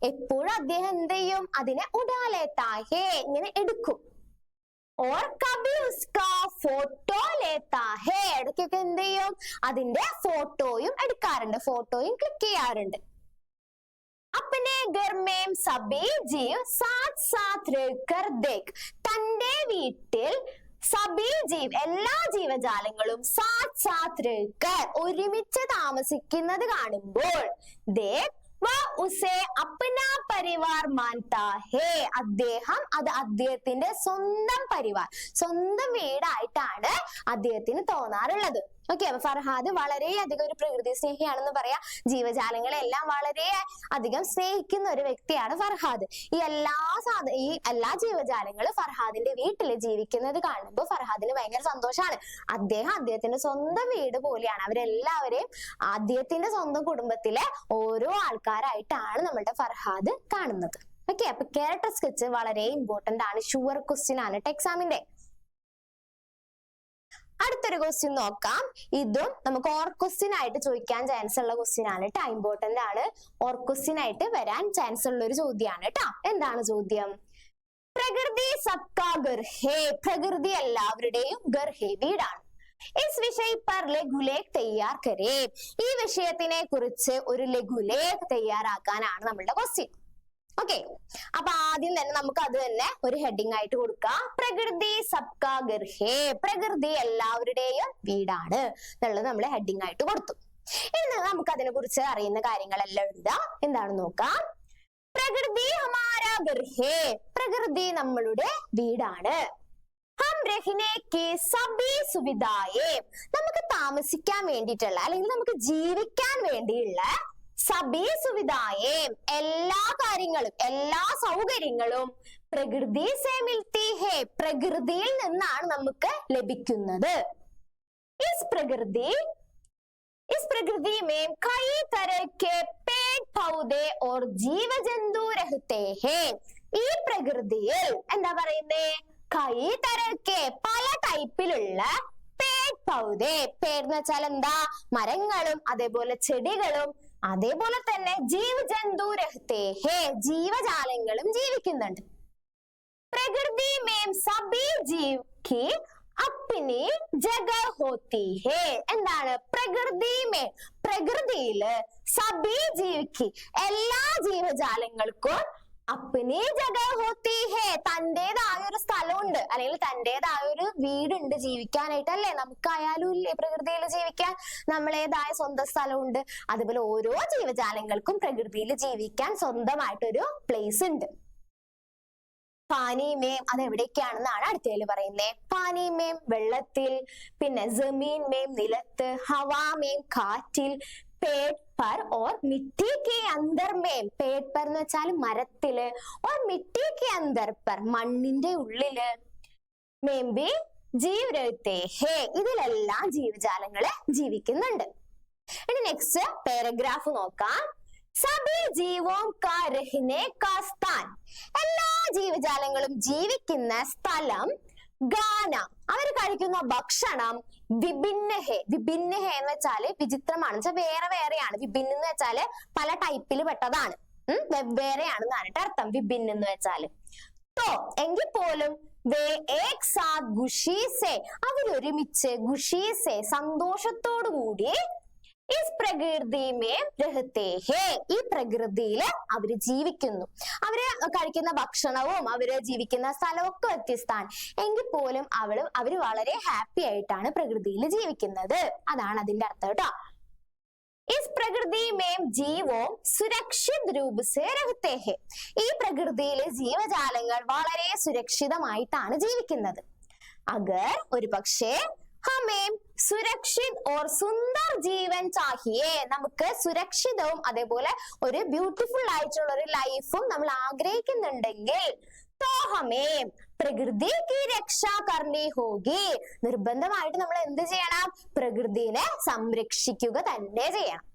എപ്പോഴും അദ്ദേഹം എന്ത് ചെയ്യും? അതിനെ ഉഡാ ലേതാ ഹേ, ഇങ്ങനെ എടുക്കും. ഓർ കബി ഉസ്കാ ഫോട്ടോ ലേതാ ഹേ, ഇടയ്ക്കൊക്കെ എന്ത് ചെയ്യും? അതിന്റെ ഫോട്ടോയും എടുക്കാറുണ്ട്, ഫോട്ടോയും ക്ലിക്ക് ചെയ്യാറുണ്ട്. अपने घर में सभी जीव साथ साथ रहकर देख, തന്റെ വീട്ടിൽ സബി ജീവ് എല്ലാ ജീവജാലങ്ങളും സാത്ത് സാത്ത് രഹ്കർ ഒരുമിച്ച് താമസിക്കുന്നത് കാണുമ്പോൾ ദേഖ് വ ഉസേ അപ്നാ പരിവാർ മാൻതാ ഹേ, അദ്ദേഹം അത് അദ്ദേഹത്തിന്റെ സ്വന്തം പരിവാർ, സ്വന്തം വീടായിട്ടാണ് അദ്ദേഹത്തിന് തോന്നാറുള്ളത്. ഓക്കെ, അപ്പൊ ഫർഹാദ് വളരെയധികം ഒരു പ്രകൃതി സ്നേഹിയാണെന്ന് പറയാം. ജീവജാലങ്ങളെ എല്ലാം വളരെ അധികം സ്നേഹിക്കുന്ന ഒരു വ്യക്തിയാണ് ഫർഹാദ്. ഈ എല്ലാ ജീവജാലങ്ങളും ഫർഹാദിന്റെ വീട്ടിൽ ജീവിക്കുന്നത് കാണുമ്പോൾ ഫർഹാദിന് ഭയങ്കര സന്തോഷമാണ്. അദ്ദേഹത്തിന്റെ സ്വന്തം വീട് പോലെയാണ്. അവരെല്ലാവരെയും അദ്ദേഹത്തിന്റെ സ്വന്തം കുടുംബത്തിലെ ഓരോ ആൾക്കാരായിട്ടാണ് നമ്മുടെ ഫർഹാദ് കാണുന്നത്. ഓക്കെ, അപ്പൊ ക്യാരക്ടർ സ്കെച്ച് വളരെ ഇമ്പോർട്ടന്റ് ആണ്, ഷുവർ ക്വസ്റ്റ്യൻ ആണ് ടെക്സാമിന്റെ. അടുത്തൊരു ക്വസ്റ്റ്യൻ നോക്കാം. ഇതും നമുക്ക് ഓർ ക്വസ്റ്റ്യൻ ആയിട്ട് ചോദിക്കാൻ ചാൻസ് ഉള്ള ക്വസ്റ്റ്യൻ ആണ് കേട്ടോ, ഇമ്പോർട്ടന്റ് ആണ്. ഓർ ക്വസ്റ്റ്യൻ ആയിട്ട് വരാൻ ചാൻസ് ഉള്ള ഒരു ചോദ്യമാണ് കേട്ടോ. എന്താണ് ചോദ്യം? പ്രകൃതി സബ്കാ ഘർ ഹേ, പ്രകൃതി എല്ലാവരുടെയും ഘർ ഹേ, വീടാണ്. ഇസ് വിഷയ പർ ലഘുലേഖ് തയ്യാർ കരേ, ഈ വിഷയത്തിനെ കുറിച്ച് ഒരു ലഘുലേഖ് തയ്യാറാക്കാനാണ് നമ്മളുടെ ക്വസ്റ്റ്യൻ. ഓക്കെ, അപ്പൊ ആദ്യം തന്നെ നമുക്ക് അത് തന്നെ ഒരു ഹെഡിങ് ആയിട്ട് കൊടുക്കാം. പ്രകൃതി സബ്കാ ഘർ ഹേ, പ്രകൃതി എല്ലാവരുടെയും വീടാണ് എന്നുള്ളത് നമ്മൾ ഹെഡിങ് ആയിട്ട് കൊടുത്തു. ഇനി നമുക്ക് അതിനെ കുറിച്ച് അറിയുന്ന കാര്യങ്ങളെല്ലാം എഴുതാം. എന്താണെന്ന് നോക്കാം. പ്രകൃതി ഹമാരാ ഘർ ഹേ, പ്രകൃതി നമ്മളുടെ വീടാണ്. ഹം രഹ്നെ കി സബി സുവിധായേ, നമുക്ക് താമസിക്കാൻ വേണ്ടിയിട്ടുള്ള അല്ലെങ്കിൽ നമുക്ക് ജീവിക്കാൻ വേണ്ടിയുള്ള സബി സുവിധായേ, എല്ലാ കാര്യങ്ങളും എല്ലാ സൗകര്യങ്ങളും പ്രകൃതി സേ മിൽത്തി ഹേ, പ്രകൃതിയിൽ നിന്നാണ് നമുക്ക് ലഭിക്കുന്നത്. ഇസ് प्रकृति में कई तरह के पेड़ पौधे और जीव जंतु रहते हैं. ഈ പ്രകൃതിയിൽ എന്താ പറയുന്നേ, കൈ തരക്കെ പല ടൈപ്പിലുള്ള പേട് പൗധേ, പേട് എന്ന് വെച്ചാൽ എന്താ, മരങ്ങളും അതേപോലെ ചെടികളും അതേപോലെ തന്നെ ജീവ ജന്തു രഹത്തെ ഹേ, ജീവജാലങ്ങളും ജീവിക്കുന്നുണ്ട്. പ്രകൃതി മേം സബി ജീവ് കി അപ്പിനി ജഗ ഹോത്തി ഹേ, എന്താണ് പ്രകൃതിമേ, പ്രകൃതിയില് സബി ജീവിക്ക് എല്ലാ ജീവജാലങ്ങൾക്കും അപ്പിനി ജഗ ഹോത്തി ഹേ, തന്റേതായ ഒരു സ്ഥലമുണ്ട് അല്ലെങ്കിൽ തന്റേതായ ഒരു വീടുണ്ട് ജീവിക്കാനായിട്ട്, അല്ലെ? നമുക്കായാലും ഇല്ലേ പ്രകൃതിയിൽ ജീവിക്കാൻ നമ്മളേതായ സ്വന്തം സ്ഥലമുണ്ട്. അതുപോലെ ഓരോ ജീവജാലങ്ങൾക്കും പ്രകൃതിയിൽ ജീവിക്കാൻ സ്വന്തമായിട്ടൊരു പ്ലേസ് ഉണ്ട്. പാനിമേം, അത് എവിടേക്കാണെന്നാണ് അടുത്തതിൽ പറയുന്നത്. പാനിമേം വെള്ളത്തിൽ, പിന്നെ ജമീൻമേം നിലത്ത്, ഹവാമേം കാറ്റിൽ, പേട് पर और मिट्टी के अंदर में, पेड़ पर എന്ന് വെച്ചാൽ മരത്തില്, और मिट्टी के अंदर पर മണ്ണിന്റെ ഉള്ളില്, में भी जीव रहते हैं, ഇതിലെല്ലാം ജീവജാലങ്ങള് ജീവിക്കുന്നുണ്ട്. ഇനി നെക്സ്റ്റ് പാരഗ്രാഫ് നോക്കാം. സബി ജീവോം കാ രഹ്നെ കാ സ്ഥാൻ, എല്ലാ ജീവജാലങ്ങളും ജീവിക്കുന്ന സ്ഥലം, ഗാന അവർ കഴിക്കുന്ന ഭക്ഷണം, വിഭിന്നഹേ, വിഭിന്നഹേ എന്ന് വെച്ചാല് വിചിത്രമാണ്, വെച്ചാൽ വേറെ വേറെയാണ്. വിഭിന്ന എന്ന് വെച്ചാല് പല ടൈപ്പിൽ പെട്ടതാണ്, വെവ്വേറെയാണെന്നാണ് അർത്ഥം വിഭിന്ന എന്ന് വെച്ചാല്. തോ എങ്കിൽ പോലും വേ ഏക് സാത്ത് ഖുഷീസേ, അവരൊരുമിച്ച് ഖുഷീസേ സന്തോഷത്തോടു കൂടി ഇസ് പ്രകൃതിമേ രഹത്തെ ഹേ, ഈ പ്രകൃതിയില് അവര് ജീവിക്കുന്നു. അവര് കഴിക്കുന്ന ഭക്ഷണവും അവര് ജീവിക്കുന്ന സ്ഥലവും ഒക്കെ വ്യത്യസ്തമാണ്. എങ്കിൽ പോലും അവര് വളരെ ഹാപ്പി ആയിട്ടാണ് പ്രകൃതിയിൽ ജീവിക്കുന്നത്. അതാണ് അതിന്റെ അർത്ഥം കേട്ടോ. इस प्रकृति में जीवों सुरक्षित रूप से रहते हैं, ഈ പ്രകൃതിയിലെ ജീവജാലങ്ങൾ വളരെ സുരക്ഷിതമായിട്ടാണ് ജീവിക്കുന്നത്. അഗർ ഒരു പക്ഷേ ഹമേം സുരക്ഷിത് ഓർ സുന്ദർ ജീവൻ ചാഹിയേ, നമുക്ക് സുരക്ഷിതവും അതേപോലെ ഒരു ബ്യൂട്ടിഫുൾ ആയിട്ടുള്ള ഒരു ലൈഫും നമ്മൾ ആഗ്രഹിക്കുന്നുണ്ടെങ്കിൽ, तो हमें പ്രകൃതി की രക്ഷാ करनी होगी, നിർബന്ധമായിട്ട് നമ്മൾ എന്ത് ചെയ്യണം, പ്രകൃതിനെ സംരക്ഷിക്കുക തന്നെ ചെയ്യണം.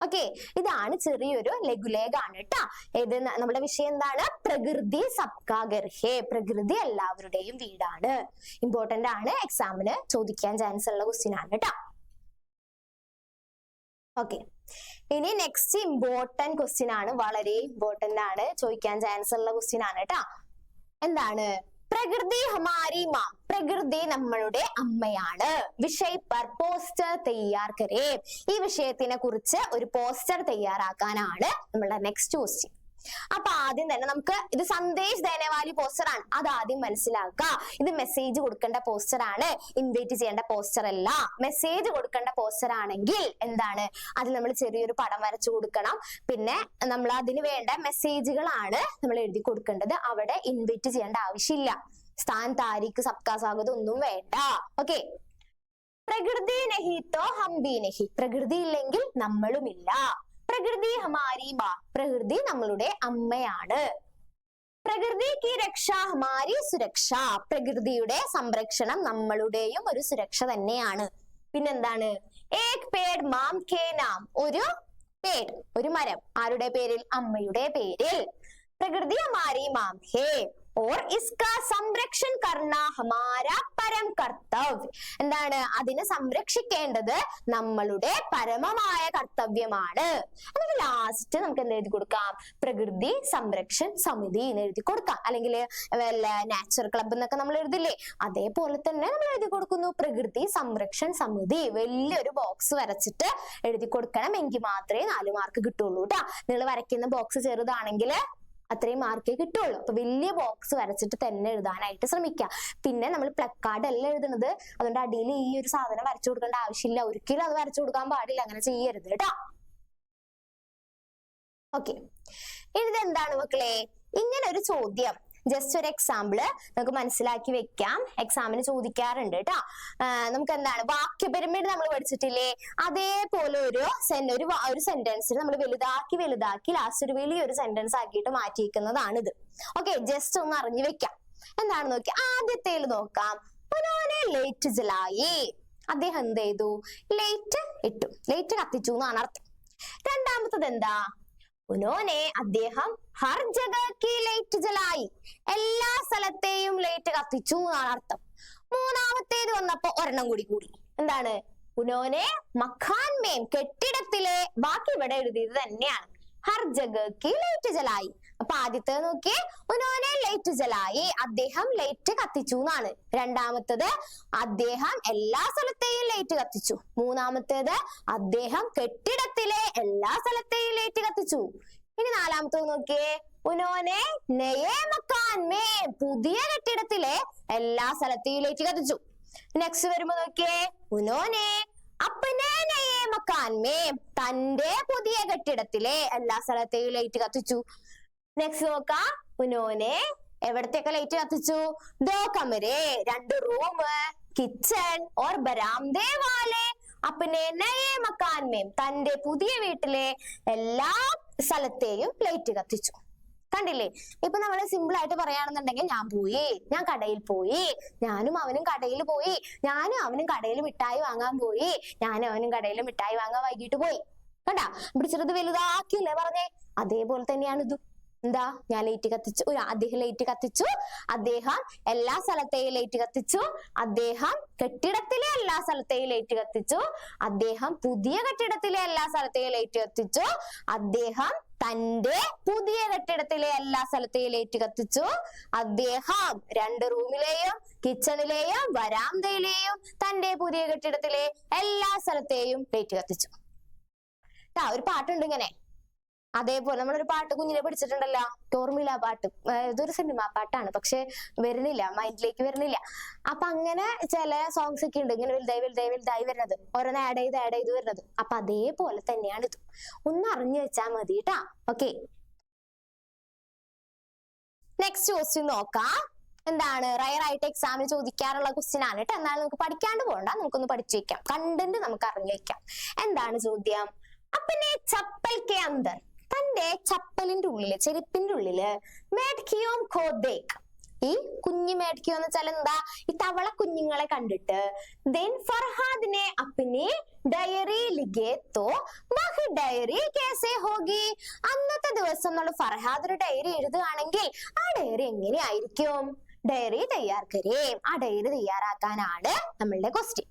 ഓക്കെ, ഇതാണ് ചെറിയൊരു ലഘുലേഖാണ് കേട്ടോ. ഇത് നമ്മുടെ വിഷയം എന്താണ്, പ്രകൃതി സബ്കാ ഘർ ഹേ, പ്രകൃതി എല്ലാവരുടെയും വീടാണ്. ഇമ്പോർട്ടന്റ് ആണ്, എക്സാമിന് ചോദിക്കാൻ ചാൻസ് ഉള്ള ക്വസ്റ്റ്യൻ ആണ് കേട്ടോ. ഓക്കെ, ഇനി നെക്സ്റ്റ് ഇമ്പോർട്ടന്റ് ക്വസ്റ്റ്യൻ ആണ്, വളരെ ഇമ്പോർട്ടന്റ് ആണ്, ചോദിക്കാൻ ചാൻസ് ഉള്ള ക്വസ്റ്റ്യൻ ആണ് കേട്ടോ. എന്താണ്, പ്രകൃതി ഹമാരി മാ, പ്രകൃതി നമ്മളുടെ അമ്മയാണ്. വിഷയ് പർ പോസ്റ്റർ തയ്യാർ കരേ, ഈ വിഷയത്തിനെ കുറിച്ച് ഒരു പോസ്റ്റർ തയ്യാറാക്കാനാണ് നമ്മളുടെ നെക്സ്റ്റ് ക്വസ്റ്റ്യൻ. അപ്പൊ ആദ്യം തന്നെ നമുക്ക് ഇത് സന്ദേശ് ദേനവാലി പോസ്റ്റർ ആണ്, അത് ആദ്യം മനസ്സിലാക്കുക. ഇത് മെസ്സേജ് കൊടുക്കേണ്ട പോസ്റ്റർ ആണ്, ഇൻവൈറ്റ് ചെയ്യേണ്ട പോസ്റ്റർ അല്ല. മെസ്സേജ് കൊടുക്കേണ്ട പോസ്റ്റർ ആണെങ്കിൽ എന്താണ്, അത് നമ്മൾ ചെറിയൊരു പടം വരച്ചു കൊടുക്കണം. പിന്നെ നമ്മൾ അതിന് വേണ്ട മെസ്സേജുകളാണ് നമ്മൾ എഴുതി കൊടുക്കേണ്ടത്. അവിടെ ഇൻവൈറ്റ് ചെയ്യേണ്ട ആവശ്യമില്ല. സ്ഥാൻ, താരിഖ്, സബ്കാ സ്വാഗതം ഒന്നും വേണ്ട. ഓക്കെ, പ്രകൃതി നഹി തോ ഹം ഭി നഹി, പ്രകൃതി ഇല്ലെങ്കിൽ നമ്മളുമില്ല. പ്രകൃതി ഹമാരി മാ, പ്രകൃതി നമ്മളുടെ അമ്മയാണ്. പ്രകൃതി കി രക്ഷ ഹമാരി സുരക്ഷ, പ്രകൃതിയുടെ സംരക്ഷണം നമ്മളുടെയും ഒരു സുരക്ഷ തന്നെയാണ്. പിന്നെന്താണ്, ഏക് പേട് മാം കേ നാം, ഒരു പേട്, ഒരു മരം, ആരുടെ പേരിൽ, അമ്മയുടെ പേരിൽ. പ്രകൃതി ഹമാരി മാം ഹേ और इसका संरक्षण करना हमारा परम कर्तव्य, എന്താണ്, അതിനെ സംരക്ഷിക്കേണ്ടത് നമ്മളുടെ പരമമായ കർത്തവ്യമാണ്. എന്നിട്ട് ലാസ്റ്റ് നമുക്ക് എന്ത് എഴുതി കൊടുക്കാം, പ്രകൃതി സംരക്ഷൺ സമിതി എന്ന് എഴുതി കൊടുക്കാം. അല്ലെങ്കിൽ വല്ല നാച്ചർ ക്ലബ് എന്നൊക്കെ നമ്മൾ എഴുതില്ലേ, അതേപോലെ തന്നെ നമ്മൾ എഴുതി കൊടുക്കുന്നു പ്രകൃതി സംരക്ഷൺ സമിതി. വലിയൊരു ബോക്സ് വരച്ചിട്ട് എഴുതി കൊടുക്കണം, എങ്കിൽ മാത്രമേ 4 മാർക്ക് കിട്ടുള്ളൂ കേട്ടോ. നിങ്ങൾ വരയ്ക്കുന്ന ബോക്സ് ചെറുതാണെങ്കിൽ അത്രയും മാർക്കേ കിട്ടുള്ളൂ. അപ്പൊ വലിയ ബോക്സ് വരച്ചിട്ട് തന്നെ എഴുതാനായിട്ട് ശ്രമിക്കുക. പിന്നെ നമ്മൾ പ്ലക്കാർഡ് അല്ല എഴുതുന്നത്, അതുകൊണ്ട് അടിയിൽ ഈ ഒരു സാധനം വരച്ചു കൊടുക്കേണ്ട ആവശ്യമില്ല. ഒരിക്കലും അത് വരച്ചു കൊടുക്കാൻ പാടില്ല, അങ്ങനെ ചെയ്യരുത് കേട്ടോ. ഓക്കെ, ഇതെന്താണ് മക്കളെ? ഇങ്ങനെ ഒരു ചോദ്യം, ജസ്റ്റ് ഒരു എക്സാമ്പിള് നമുക്ക് മനസ്സിലാക്കി വെക്കാം. എക്സാമിന് ചോദിക്കാറുണ്ട് കേട്ടോ. നമുക്ക് എന്താണ് വാക്യ പിരമിഡ് നമ്മൾ പഠിച്ചിട്ടില്ലേ? അതേപോലെ ഒരു സെന്റൻസിന് നമ്മൾ വലുതാക്കി ലാസ്റ്റ് ഒരു വലിയൊരു സെന്റൻസ് ആക്കിയിട്ട് മാറ്റിയിരിക്കുന്നതാണിത്. ഓക്കെ, ജസ്റ്റ് ഒന്ന് അറിഞ്ഞു വെക്കാം. എന്താണ് നോക്കി, ആദ്യത്തേൽ നോക്കാം. ഉനോനെ ലൈറ്റ് ജലായി, അദ്ദേഹം എന്ത് ചെയ്തു? ലൈറ്റ് ഇട്ടു, ലൈറ്റ് കത്തിച്ചു എന്നാണ് അർത്ഥം. രണ്ടാമത്തത് എന്താ? ഉനോനെ അദ്ദേഹം ഹർ ജഗഹ കി ലൈറ്റ് ജലായി, എല്ലാ സ്ഥലത്തെയും ലൈറ്റ് കത്തിച്ചു എന്നാണ് അർത്ഥം. മൂന്നാമത്തേത് വന്നപ്പോ ഒരെണ്ണം കൂടി എന്താണ്? ഉനോനെ മഖാൻ മേം, കെട്ടിടത്തിലെ, ബാക്കി ഇവിടെ എഴുതിയത് തന്നെയാണ്. ഹർ ജഗഹ കി ലൈറ്റ് ജലായി. അപ്പൊ ആദ്യത്തെ നോക്കിയേ, ഉനോനെ ലൈറ്റ് ജലായി, അദ്ദേഹം ലൈറ്റ് കത്തിച്ചു എന്നാണ്. രണ്ടാമത്തത് അദ്ദേഹം എല്ലാ സ്ഥലത്തെയും ലൈറ്റ് കത്തിച്ചു. മൂന്നാമത്തേത് അദ്ദേഹം കെട്ടിടത്തിലെ എല്ലാ സ്ഥലത്തെയും ലൈറ്റ് കത്തിച്ചു. ഇനി നാലാമത്തത് നോക്കിയേ, ഉനോനെ നയേ മക്കാൻ മേ, പുതിയ കെട്ടിടത്തിലെ എല്ലാ സ്ഥലത്തെയും ലൈറ്റ് കത്തിച്ചു. നെക്സ്റ്റ് വരുമ്പോ നോക്കിയേ, ഉനോനെ അപ്നെ നയേ മക്കാൻ മേ, തന്റെ പുതിയ കെട്ടിടത്തിലെ എല്ലാ സ്ഥലത്തെയും ലൈറ്റ് കത്തിച്ചു. നെക്സ്റ്റ് നോക്കാം, ഉനോനെ എവിടത്തെയൊക്കെ ലൈറ്റ് കത്തിച്ചു? ദോ കമരെ, 2 room, kitchen or ബരാംദേ വാലെ അപ്നെ Naye മക്കാൻ may, തന്റെ പുതിയ വീട്ടിലെ എല്ലാ സ്ഥലത്തെയും ലൈറ്റ് കത്തിച്ചു. കണ്ടില്ലേ? ഇപ്പൊ നമ്മള് സിമ്പിൾ ആയിട്ട് പറയുകയാണെന്നുണ്ടെങ്കിൽ, ഞാൻ കടയിൽ പോയി, ഞാനും അവനും കടയിൽ പോയി, ഞാനും അവനും കടയിൽ മിഠായി വാങ്ങാൻ പോയി, ഞാനും അവനും കടയിൽ മിഠായി വാങ്ങാൻ വൈകിട്ട് പോയി. കണ്ടാ? ഇവിടെ ചെറുത് വലുതാക്കിയില്ലേ പറഞ്ഞേ? അതേപോലെ തന്നെയാണ് ഇതും. എന്താ? ഞാൻ ലൈറ്റ് കത്തിച്ചു, അദ്ദേഹം ലൈറ്റ് കത്തിച്ചു, അദ്ദേഹം എല്ലാ സ്ഥലത്തെയും ലൈറ്റ് കത്തിച്ചു, അദ്ദേഹം കെട്ടിടത്തിലെ എല്ലാ സ്ഥലത്തെയും ലൈറ്റ് കത്തിച്ചു, അദ്ദേഹം പുതിയ കെട്ടിടത്തിലെ എല്ലാ സ്ഥലത്തെയും ലൈറ്റ് കത്തിച്ചു, അദ്ദേഹം തന്റെ പുതിയ കെട്ടിടത്തിലെ എല്ലാ സ്ഥലത്തെയും ലൈറ്റ് കത്തിച്ചു, അദ്ദേഹം 2 റൂമിലെയും കിച്ചണിലെയും വരാന്തയിലെയും തന്റെ പുതിയ കെട്ടിടത്തിലെ എല്ലാ സ്ഥലത്തെയും ലൈറ്റ് കത്തിച്ചു. ഒരു പാട്ടുണ്ട് ഇങ്ങനെ. അതേപോലെ നമ്മളൊരു പാട്ട് കുഞ്ഞിനെ പഠിച്ചിട്ടുണ്ടല്ലോ, ഓർമ്മയില്ല പാട്ട്, ഇതൊരു സിനിമ പാട്ടാണ്, പക്ഷെ വരുന്നില്ല, മൈൻഡിലേക്ക് വരുന്നില്ല. അപ്പൊ അങ്ങനെ ചില സോങ്സ് ഒക്കെ ഉണ്ട് ഇങ്ങനെ വലുതായി വരുന്നത്, ഓരോന്ന് ആഡ് ചെയ്ത് വരുന്നത്. അപ്പൊ അതേപോലെ തന്നെയാണ് ഇത്. ഒന്ന് അറിഞ്ഞു വെച്ചാൽ മതി കേട്ടാ. ഓക്കെ, നെക്സ്റ്റ് ക്വസ്റ്റ്യൻ നോക്കാം. എന്താണ്? റയർ ആയിട്ട് എക്സാമിന് ചോദിക്കാറുള്ള ക്വസ്റ്റ്യൻ ആണ് കേട്ടോ. എന്നാലും നമുക്ക് പഠിക്കാണ്ട് പോകണ്ട, നമുക്കൊന്ന് പഠിച്ചു വെക്കാം, കണ്ടന്റ് നമുക്ക് അറിഞ്ഞു വെക്കാം. എന്താണ് ചോദ്യം? അപ്പനെ ചപ്പൽ കെ അന്തർ, തന്റെ ചപ്പലിന്റെ ഉള്ളില്, ചെരുപ്പിന്റെ ഉള്ളില്, മേഡ്കിയോം ഖോദേക്, ഈ കുഞ്ഞു മേഡ്കിയോ എന്ന് വെച്ചാൽ എന്താ? ഈ തവള കുഞ്ഞുങ്ങളെ കണ്ടിട്ട്, ദെൻ ഫർഹാദിനെ അപ്പനെ ഡയറി ലിഖേ തോ വഹ് ഡയറി കേസേ ഹോഗി, അന്നത്തെ ദിവസം നമ്മൾ ഫർഹാദ് ഒരു ഡയറി എഴുതുകയാണെങ്കിൽ ആ ഡയറി എങ്ങനെയായിരിക്കും? ഡയറി തയ്യാർ കരേ, ആ ഡയറി തയ്യാറാക്കാനാണ് നമ്മളുടെ ക്വസ്റ്റ്യൻ.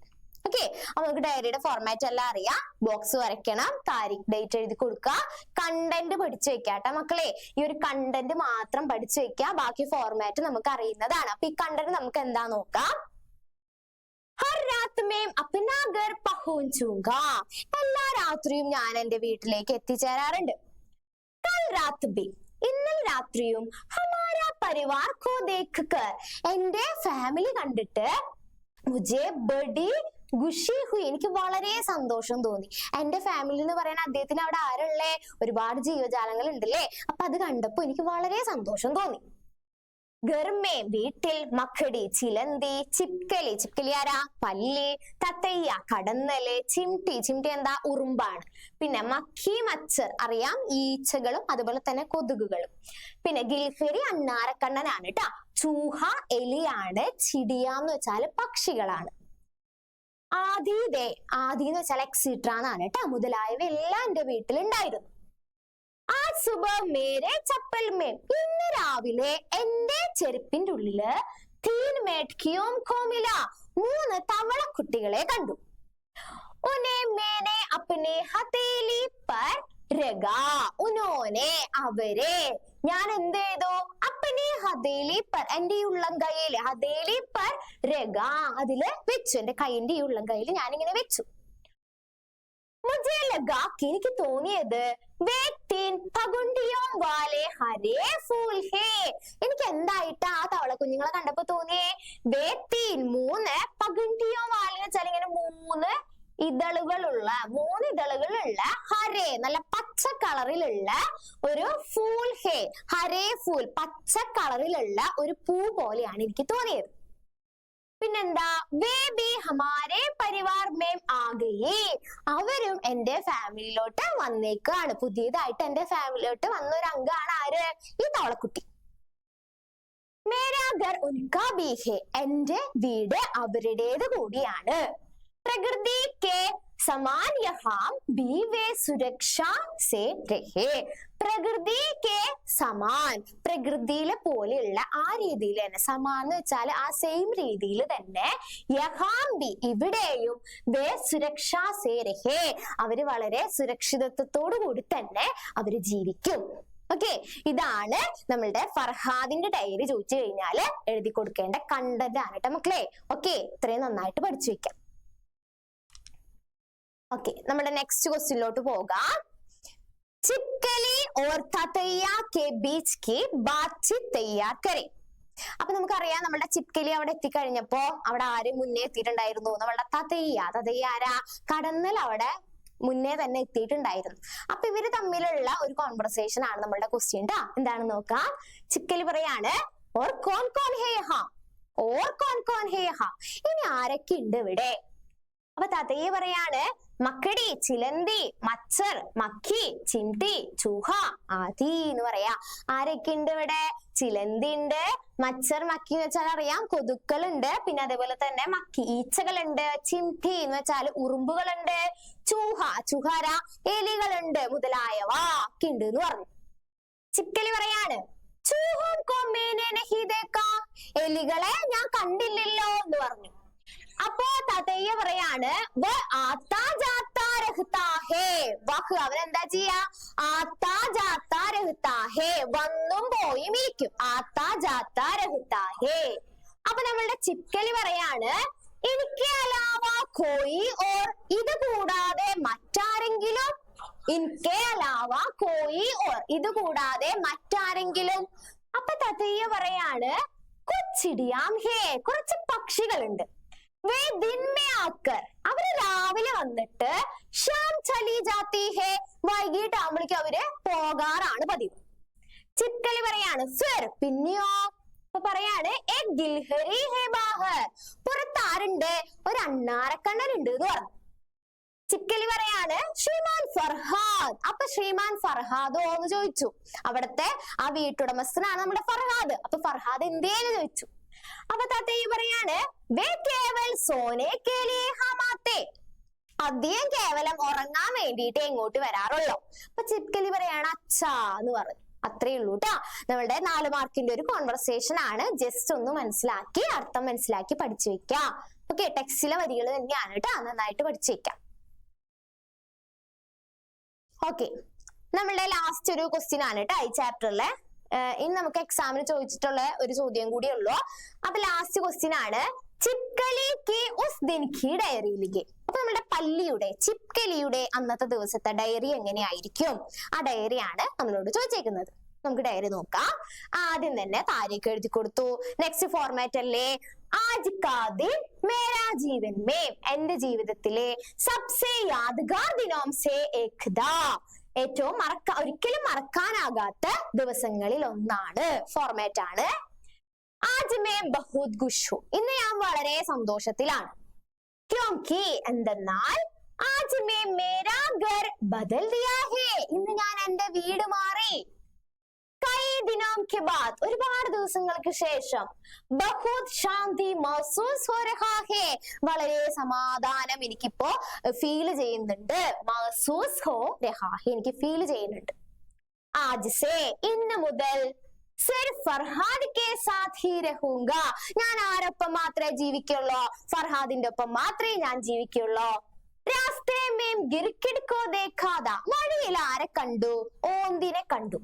ഓക്കെ, അപ്പൊ നമുക്ക് ഡയറിയുടെ ഫോർമാറ്റ് എല്ലാം അറിയാം. ബോക്സ് വരയ്ക്കണം, താരിഖ് ഡേറ്റ് എഴുതി കൊടുക്കുക, കണ്ടന്റ് പഠിച്ചു വെക്കാട്ടോ മക്കളെ. ഈ ഒരു കണ്ടന്റ് മാത്രം പഠിച്ചു വെക്കുക, ബാക്കി ഫോർമാറ്റ് നമുക്ക് അറിയുന്നതാണ്. അപ്പൊ ഈ കണ്ടന്റ് നമുക്ക് എന്താ നോക്കാം. ഹർ രാത് മേം അപ്നാ ഘർ പഹുഞ്ചൂംഗാ, എല്ലാ രാത്രിയും ഞാൻ എന്റെ വീട്ടിലേക്ക് എത്തിച്ചേരാറുണ്ട്. കൽ രാത് ഭി, ഇന്നലെ രാത്രിയും ഹമാരാ പരിവാർ കോ ദേഖ് കർ, എന്റെ ഫാമിലി കണ്ടിട്ട് മുझे ബഡി ഖുഷി ഹുയി, എനിക്ക് വളരെ സന്തോഷം തോന്നി. എന്റെ ഫാമിലി എന്ന് പറയുന്ന അദ്ദേഹത്തിന് അവിടെ ആരുള്ളേ? ഒരുപാട് ജീവജാലങ്ങൾ ഉണ്ടല്ലേ. അപ്പൊ അത് കണ്ടപ്പോ എനിക്ക് വളരെ സന്തോഷം തോന്നി. ഗർമേ, വീട്ടിൽ, മക്കടി, ചിലന്തി, ചിപ്കലി, ചിപ്കലി ആരാ? പല്ലി, തത്തയ്യ, കടന്നല്, ചിംട്ടി, ചിംട്ടി എന്താ? ഉറുമ്പാണ്. പിന്നെ മക്കി, മച്ചർ അറിയാം, ഈച്ചകളും അതുപോലെ തന്നെ കൊതുകുകളും. പിന്നെ ഗിൽഫെരി അണ്ണാരക്കണ്ണനാണ് കേട്ടാ. ചൂഹ എലിയാണ്. ചിടിയാന്ന് വെച്ചാല് പക്ഷികളാണ്. ആദി എന്ന് വെച്ചാൽ എക്സിട്ര എന്നാണ് കേട്ടോ. മുതലായവ എല്ലാം എന്റെ വീട്ടിലുണ്ടായിരുന്നു. आज सुबह मेरे चप्पल में, ഇന്ന് രാവിലെ എന്റെ ചെരുപ്പിന്റെ ഉള്ളില് 3 मेढकियों को मिला, 3 തവളക്കുട്ടികളെ കണ്ടു. उन्हें मैंने अपने हथेली पर रगा, उन्होंने അവരെ ഞാൻ എന്ത് ചെയ്തു? അപ്പനെ ഹഥേലി പർ, എന്റെ ഈ ഉള്ളം കൈയില്, ഹഥേലി പർ രഗ, അതില് വെച്ചു. എന്റെ കൈന്റെ ഈ ഉള്ളം കൈയില് ഞാൻ ഇങ്ങനെ വെച്ചു. മുझे लगा, എനിക്ക് തോന്നിയത്, വേ 3 പകുണ്ടിയോം വാലെ ഹര ഹരേ ഫൂൽ ഹേ. എനിക്ക് എന്തായിട്ട് ആ തവള കുഞ്ഞുങ്ങളെ കണ്ടപ്പോ തോന്നിയേ? വേ തീൻ മൂന്ന് പഗണ്ടിയോ വാലെന്ന് വെച്ചാൽ ഇങ്ങനെ മൂന്ന് ഇതളുകളുള്ള ഹരേ നല്ല പച്ച കളറിലുള്ള ഒരു ഫൂൽ ഹേ. ഹരേ ഫൂൽ പച്ച കളറിലുള്ള ഒരു പൂ പോലെയാണ് എനിക്ക് തോന്നിയത്. പിന്നെന്താ? വേ ബി ഹമാരെ പരിവാർ മേം ആഗയേ. അവരും എന്റെ ഫാമിലിയിലോട്ട് വന്നേക്കാണ്. പുതിയതായിട്ട് എന്റെ ഫാമിലിയിലോട്ട് വന്ന ഒരു അംഗമാണ് ആര്? ഈ തവളക്കുട്ടി. മേരാ ഘർ ഉൻകാ ഭീ ഹേ. എന്റെ വീട് അവരുടേത് കൂടിയാണ്. പ്രകൃതി കെ സമാൻ യഹാം ഭീ വേ സുരക്ഷ സേ രഹേ. പ്രകൃതി കെ സമാൻ, പ്രകൃതിയിലെ പോലെയുള്ള ആ രീതിയിൽ തന്നെ, സമാൻ എന്ന് വെച്ചാൽ ആ സെയിം രീതിയിൽ തന്നെ, യഹാം ബി ഇവിടെയും, വേ സുരക്ഷ സേ രഹേ അവര് വളരെ സുരക്ഷിതത്വത്തോടു കൂടി തന്നെ അവര് ജീവിക്കും. ഓക്കെ, ഇതാണ് നമ്മളുടെ ഫർഹാദിന്റെ ഡയറി ചോദിച്ചു കഴിഞ്ഞാല് എഴുതി കൊടുക്കേണ്ട കണ്ടന്റ് ആണ് കേട്ടോ മക്കളെ. ഓക്കെ, ഇത്രയും നന്നായിട്ട് പഠിച്ചു വെക്കാം. ഓക്കെ, നമ്മുടെ നെക്സ്റ്റ് ക്വസ്റ്റ്യനിലോട്ട് പോകാം. ചിപ്കലി ഓർ തത്തയ്യ കെ ബീച്ച് കി ബാത്ചീത് തയ്യാർ കരെ. അപ്പൊ നമുക്കറിയാം നമ്മുടെ ചിപ്കലി അവിടെ എത്തിക്കഴിഞ്ഞപ്പോ അവിടെ ആര് മുന്നേ എത്തിയിട്ടുണ്ടായിരുന്നു? നമ്മളുടെ തത്തയ്യ ആരാ? കടന്നൽ അവിടെ മുന്നേ തന്നെ എത്തിയിട്ടുണ്ടായിരുന്നു. അപ്പൊ ഇവര് തമ്മിലുള്ള ഒരു കോൺവെർസേഷൻ ആണ് നമ്മളുടെ ക്വസ്റ്റ്യൻ ട്ടാ. എന്താണെന്ന് നോക്കാം. ചിപ്കലി പറയാണ് ഓർ കോൻ കോൻ ഹേ യഹാ, ഓർ കോൻ കോൻ ഹേ യഹാ. ഇനി ആരൊക്കെ ഉണ്ട് ഇവിടെ? അപ്പൊ തത്തയ്യ പറയാണ് മക്കടി, ചിലന്തി, മച്ചർ, മക്കി, ചിംടി, ചൂഹ, ആദി എന്ന് പറയാ. ആരൊക്കെ ഉണ്ട് ഇവിടെ? ചിലന്തി ഉണ്ട്, മച്ചർ മക്കി എന്ന് വെച്ചാൽ അറിയാം കൊതുക്കളുണ്ട്, പിന്നെ അതേപോലെ തന്നെ മക്കി ഈച്ചകളുണ്ട്, ചിംടി എന്ന് വെച്ചാൽ ഉറുമ്പുകളുണ്ട്, ചൂഹാര എലികളുണ്ട് മുതലായവ ഒക്കെ ഉണ്ട് എന്ന് പറഞ്ഞു. ചിപ്കലി പറയാണ് ചൂഹോൻ കോ മേനെ നഹീ ദേഖാ. എലികളെ ഞാൻ കണ്ടില്ലല്ലോ എന്ന് പറഞ്ഞു. അപ്പോ തത്തയ്യ പറയാണ് ആത്താ ജാത്താ രഹ്താ ഹേ. വഹ് അവനെന്താ ചെയ്യാ? ആത്താ ജാത്താ രഹ്താ ഹേ, വന്നും പോയും ഇരിക്കും. ആത്താ ജാത്താ രഹ്താ ഹേ. അപ്പൊ നമ്മളുടെ ചിപ്കലി പറയാണ് ഇൻകെ അലാവ കോയി ഓർ, ഇത് കൂടാതെ മറ്റാരെങ്കിലും? ഇൻകെ അലാവ കോയി ഓർ, ഇത് കൂടാതെ മറ്റാരെങ്കിലും? അപ്പൊ തത്തയ്യ പറയാണ് കുച്ചിടിയാം ഹേ, കുറച്ച് പക്ഷികളുണ്ട്. വേ ദിൻ മേ ആക്കർ, അവര് രാവിലെ വന്നിട്ട് ഷാം ചലി ജാത്തി ഹേ, വൈകിട്ടാകുമ്പോഴേക്കും അവര് പോകാറാണ് പതിവ്. ചിപ്കലി പറയാണ് സർ, പിന്നെയോ? അപ്പൊ പറയാണ് എ ഗിൽഹരി ഹേ ബാഹർ, പുറത്താരുണ്ട്? ഒരു അണ്ണാരക്കണ്ണനുണ്ട് എന്ന് പറഞ്ഞു. ചിപ്കലി പറയാണ് ശ്രീമാൻ ഫർഹാദ്. അപ്പൊ ശ്രീമാൻ ഫർഹാദോ എന്ന് ചോദിച്ചു. അവിടത്തെ ആ വീട്ടുടമസ്ഥനാണ് നമ്മുടെ ഫർഹാദ്. അപ്പൊ ഫർഹാദ് എന്തേന്ന് ചോദിച്ചു. അപ്പൊ തത്തയ്യ പറയാണ് വേ കേവൽ സോനെ കേ ലിയേ ഹം ആത്തെ, അദ്ദേഹം കേവലം ഉറങ്ങാൻ വേണ്ടിയിട്ട് എങ്ങോട്ട് വരാറുള്ളൂ. അപ്പൊ ചിപ്കലി പറയാണ് അച്ഛാ എന്ന് പറഞ്ഞു. അത്രേ ഉള്ളൂ ട്ടാ. നമ്മളുടെ 4 മാർക്കിന്റെ ഒരു കോൺവെർസേഷൻ ആണ്. ജസ്റ്റ് ഒന്ന് മനസ്സിലാക്കി അർത്ഥം മനസ്സിലാക്കി പഠിച്ചു വെക്കാം. ഓക്കെ, ടെക്സ്റ്റിലെ വരികൾ തന്നെയാണ് കേട്ടോ, നന്നായിട്ട് പഠിച്ചു വെക്കാം. ഓക്കെ, നമ്മളുടെ ലാസ്റ്റ് ഒരു ക്വസ്റ്റ്യൻ ആണ് കേട്ടോ ഈ ചാപ്റ്ററിലെ. ഇനി നമുക്ക് എക്സാമിന് ചോദിച്ചിട്ടുള്ള ഒരു ചോദ്യം കൂടി ഉള്ളൂ. അപ്പൊ ലാസ്റ്റ് ക്വസ്റ്റ്യൻ ആണ് ചിപ്കലി കി ഉസ് ദിൻ കി ഡയറി ലിഖേ. അപ്പൊ നമ്മുടെ പല്ലിയുടെ, ചിപ്കലിയുടെ അന്നത്തെ ദിവസത്തെ ഡയറി എങ്ങനെയായിരിക്കും? ആ ഡയറിയാണ് നമ്മളോട് ചോദിച്ചേക്കുന്നത്. നമുക്ക് ഡയറി നോക്കാം. ആദ്യം തന്നെ താരീഖ് എഴുതി കൊടുത്തു. നെക്സ്റ്റ് ഫോർമാറ്റ് അല്ലേ? ആജ് കാ ദിൻ മേരാ ജീവൻ മേം, എന്റെ ജീവിതത്തിലെ സബ്സെ യാദ്ഗാർ ദിനോം സെ ഏക് ദാ, ഏറ്റവും ഒരിക്കലും മറക്കാനാകാത്ത ദിവസങ്ങളിൽ ഒന്നാണ്. ഫോർമാറ്റ് ആണ് ആജ് മേ ബഹുത് ഖുഷ് ഹൂ, ഇന്ന് ഞാൻ വളരെ സന്തോഷത്തിലാണ്. ക്യോങ്കി എന്തെന്നാൽ ആജ് മേ മേരാ ഘർ ബദൽ ദിയാ ഹേ, ഇന്ന് ഞാൻ എന്റെ വീട് മാറി. കൈ ദിനോം കെ ബാദ്, ഒരുപാട് ദിവസങ്ങൾക്ക് ശേഷം. ബഹുത് ശാന്തി മഹ്സൂസ് ഹോ രഹാ ഹേ, വളരെ സമാധാനം എനിക്കിപ്പോ ഫീൽ ചെയ്യുന്നുണ്ട്. മഹ്സൂസ് ഹോ രഹാ ഹേ, എനിക്ക് ഫീൽ ചെയ്യുന്നുണ്ട്. ആജ് സേ, ഇന്ന് മുതൽ സിർഫ് ഫർഹാദ് കെ സാത്ത് ഹി രഹൂംഗ, ഞാൻ ആരൊപ്പം മാത്രമേ ജീവിക്കുള്ളൂ? ഫർഹാദിന്റെ ഒപ്പം മാത്രമേ ഞാൻ ജീവിക്കുള്ളൂ. രാസ്തേ മേം ഗിർകിഡ് കോ ദേഖാ ദാ, വഴിയിൽ ആരെ കണ്ടു? ഓന്തിനെ കണ്ടു.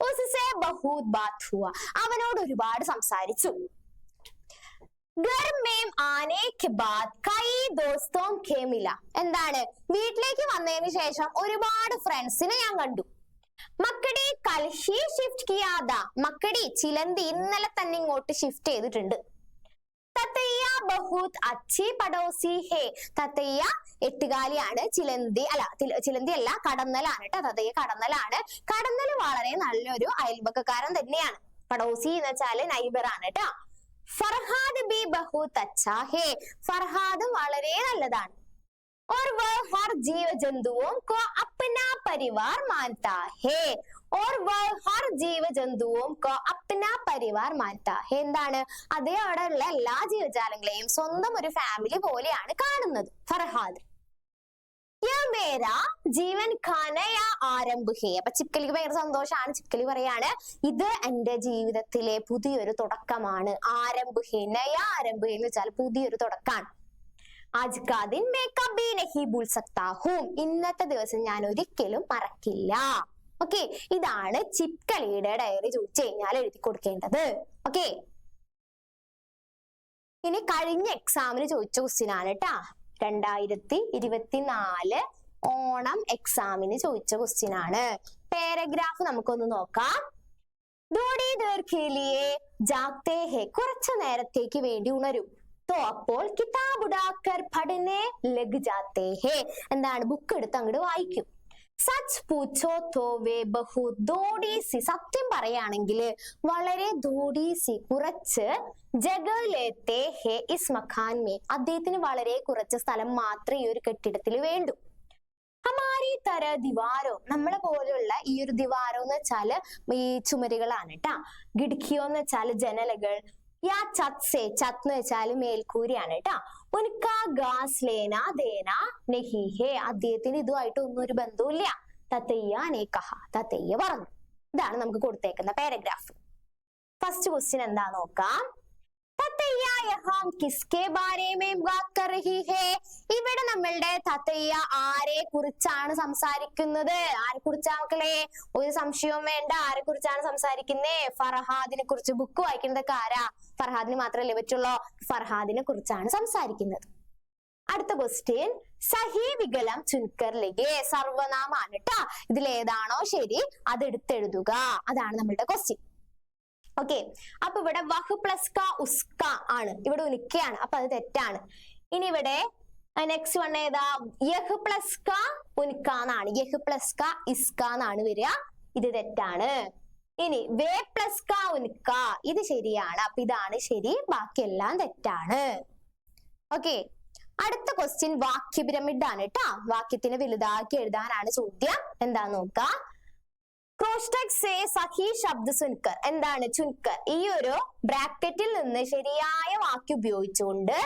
ഉസ്സേ ബഹൂത് ബാത് ഹുവാ, അവനോട് ഒരുപാട് സംസാരിച്ചു. ഘർ മേം ആനെ കെ ബാദ് കൈ ദോസ്തോം കെ മില, എന്താണ്? വീട്ടിലേക്ക് വന്നതിന് ശേഷം ഒരുപാട് ഫ്രണ്ട്സിനെ ഞാൻ കണ്ടു. മക്കടെ कल ही शिफ्ट किया था मकड़ी चिलंदी इന്നലെ തന്നെ ഇങ്ങോട്ട് ഷിഫ്റ്റ് ചെയ്തിട്ടുണ്ട് തത്തയ്യ ബഹുത് അച്ഛി പടോസി ഹേ തത്തയ്യ എട്ടുകാലിയാണ് ചിലന്തി അല്ല ചിലന്തി അല്ല കടന്നലാണ് കേട്ടോ തത്തയ്യ കടന്നലാണ് കടന്നൽ വളരെ നല്ലൊരു അയൽപക്കക്കാരൻ തന്നെയാണ് പടോസി എന്ന് വെച്ചാല് നൈബർ ആണ് കേട്ടോ ഫർഹാദ് ബി ബഹുത് അച്ഛാ ഹേ ഫർഹാദും വളരെ നല്ലതാണ് और वह हर जीव जंतुओं को अपना परिवार मानता है और वह हर जीव जंतुओं को अपना परिवार मानता है എന്താണ് അതേ അവിടെയുള്ള എല്ലാ ജീവജാലങ്ങളെയും സ്വന്തം ഒരു ഫാമിലി പോലെയാണ് കാണുന്നത് ഫർഹാദ് യാ മേരാ ജീവൻ ഖാനയ ആരംഭ ഹേ അപ്പൊ ചിപ്കലിക്ക് ഭയങ്കര സന്തോഷമാണ് ചിപ്കലി പറയാണ് ഇത് എന്റെ ജീവിതത്തിലെ പുതിയൊരു തുടക്കമാണ് ആരംഭ ഹേ നയ ആരംഭ ഹേ എന്ന് വെച്ചാൽ പുതിയൊരു തുടക്കമാണ് आज का दिन मैं कभी नहीं भूल सकता हूँ ഇന്നത്തെ ദിവസം ഞാൻ ഒരിക്കലും മറക്കില്ല ഓക്കെ ഇതാണ് ചിപ്കലിയുടെ ഡയറി ചോദിച്ചു കഴിഞ്ഞാൽ എഴുതി കൊടുക്കേണ്ടത് ഓക്കെ ഇനി കഴിഞ്ഞ എക്സാമിന് ചോദിച്ച ക്വസ്റ്റ്യൻ ആണ് കേട്ടാ 2024 ഓണം എക്സാമിന് ചോദിച്ച ക്വസ്റ്റ്യൻ ആണ് പാരഗ്രാഫ് നമുക്കൊന്ന് നോക്കാം थोड़ी देर के लिए जागते हैं കുറച്ചു നേരത്തേക്ക് വേണ്ടി ഉണരും तो അപ്പോൾ കിതാബ് ഉടാക്കർ പഠനെ ലഗ് ജാത്തെ ഹേ എന്താണ് ബുക്ക് എടുത്ത് അങ്ങോട്ട് വായിക്കും സച്ച് പൂച്ചോ തോ വേ ബഹു ദോഡീസി സത്യം പറയുകയാണെങ്കിൽ വളരെ ദോഡീസി കുറച്ച് ജഗലേത്തെ ഹേ ഇസ് മഖാൻ മേ അദ്ദേഹത്തിന് വളരെ കുറച്ച് സ്ഥലം മാത്രമേ ഈ ഒരു കെട്ടിടത്തിൽ വേണ്ടു ഹമാരി തര ദിവാരോ നമ്മളെ പോലുള്ള ഈ ഒരു ദിവാരോ എന്ന് വെച്ചാല് ഈ ചുമരുകളാണ് കേട്ടാ ഗിഡ്കിയോ എന്ന് വെച്ചാല് ജനലകൾ യാ ചത് സേ ചത്ത് എന്ന് വെച്ചാല് മേൽക്കൂരയാണ് കേട്ടാ ഉനക്ക ഗാസ് ലേന ദേന നഹി ഹേ അദ്ദേഹത്തിന് ഇതുമായിട്ട് ഒന്നും ഒരു ബന്ധവുമില്ല തത്തയ്യ നേ കഹ തത്തയ്യ പറഞ്ഞു ഇതാണ് നമുക്ക് കൊടുത്തേക്കുന്ന പാരഗ്രാഫ് ഫസ്റ്റ് ക്വസ്റ്റ്യൻ എന്താ നോക്കാം തത്തയ്യ യഹാം കിസ്കെ ബാരേ മേ ബാത് കർ രഹി ഹേ ഇവിടെ നമ്മളുടെ തത്തയ്യ ആരെ കുറിച്ചാണ് സംസാരിക്കുന്നത് ആരെ കുറിച്ചാ മക്കളെ ഒരു സംശയവും വേണ്ട ആരെ കുറിച്ചാണ് സംസാരിക്കുന്നേ ഫർഹാദിനെ കുറിച്ച് ബുക്ക് വായിക്കുന്നതൊക്കെ ആരാ ഫർഹാദിന് മാത്രമല്ലേ പറ്റുള്ളൂ ഫർഹാദിനെ കുറിച്ചാണ് സംസാരിക്കുന്നത് അടുത്ത ക്വസ്റ്റ്യൻ സഹി വികലം ചുൻകർ ലിഖേ സർവനാമാണ് കേട്ടാ ഇതിൽ ഏതാണോ ശരി അത് എടുത്തെഴുതുക അതാണ് നമ്മളുടെ ക്വസ്റ്റ്യൻ ഓക്കെ അപ്പൊ ഇവിടെ വഹ് പ്ലസ് ക ഉസ്ക ആണ് ഇവിടെ ഉനിക്കയാണ് അപ്പൊ അത് തെറ്റാണ് ഇനി ഇവിടെ നെക്സ്റ്റ് വൺ ഏതാ യഹ് പ്ലസ് ക ഉനിക്ക എന്നാണ് യഹ് പ്ലസ് ക ഇസ്ക എന്നാണ് വരിക ഇത് തെറ്റാണ് ഇനി വേ പ്ലസ് ക ഉനിക്ക ഇത് ശരിയാണ് അപ്പൊ ഇതാണ് ശരി ബാക്കിയെല്ലാം തെറ്റാണ് ഓക്കെ അടുത്ത ക്വസ്റ്റ്യൻ വാക്യ പിരമിഡ് ആണ് കേട്ടാ വാക്യത്തിന് വലുതാക്കി എഴുതാനാണ് ചോദ്യം എന്താ നോക്കാം ക്രോസ്റ്റക് സേ സഹി ശബ്ദ ചുൻകർ എന്താണ് ചുൻകർ ഈ ഒരു ബ്രാക്കറ്റിൽ നിന്ന് ശരിയായ വാക്യം ഉപയോഗിച്ചുകൊണ്ട്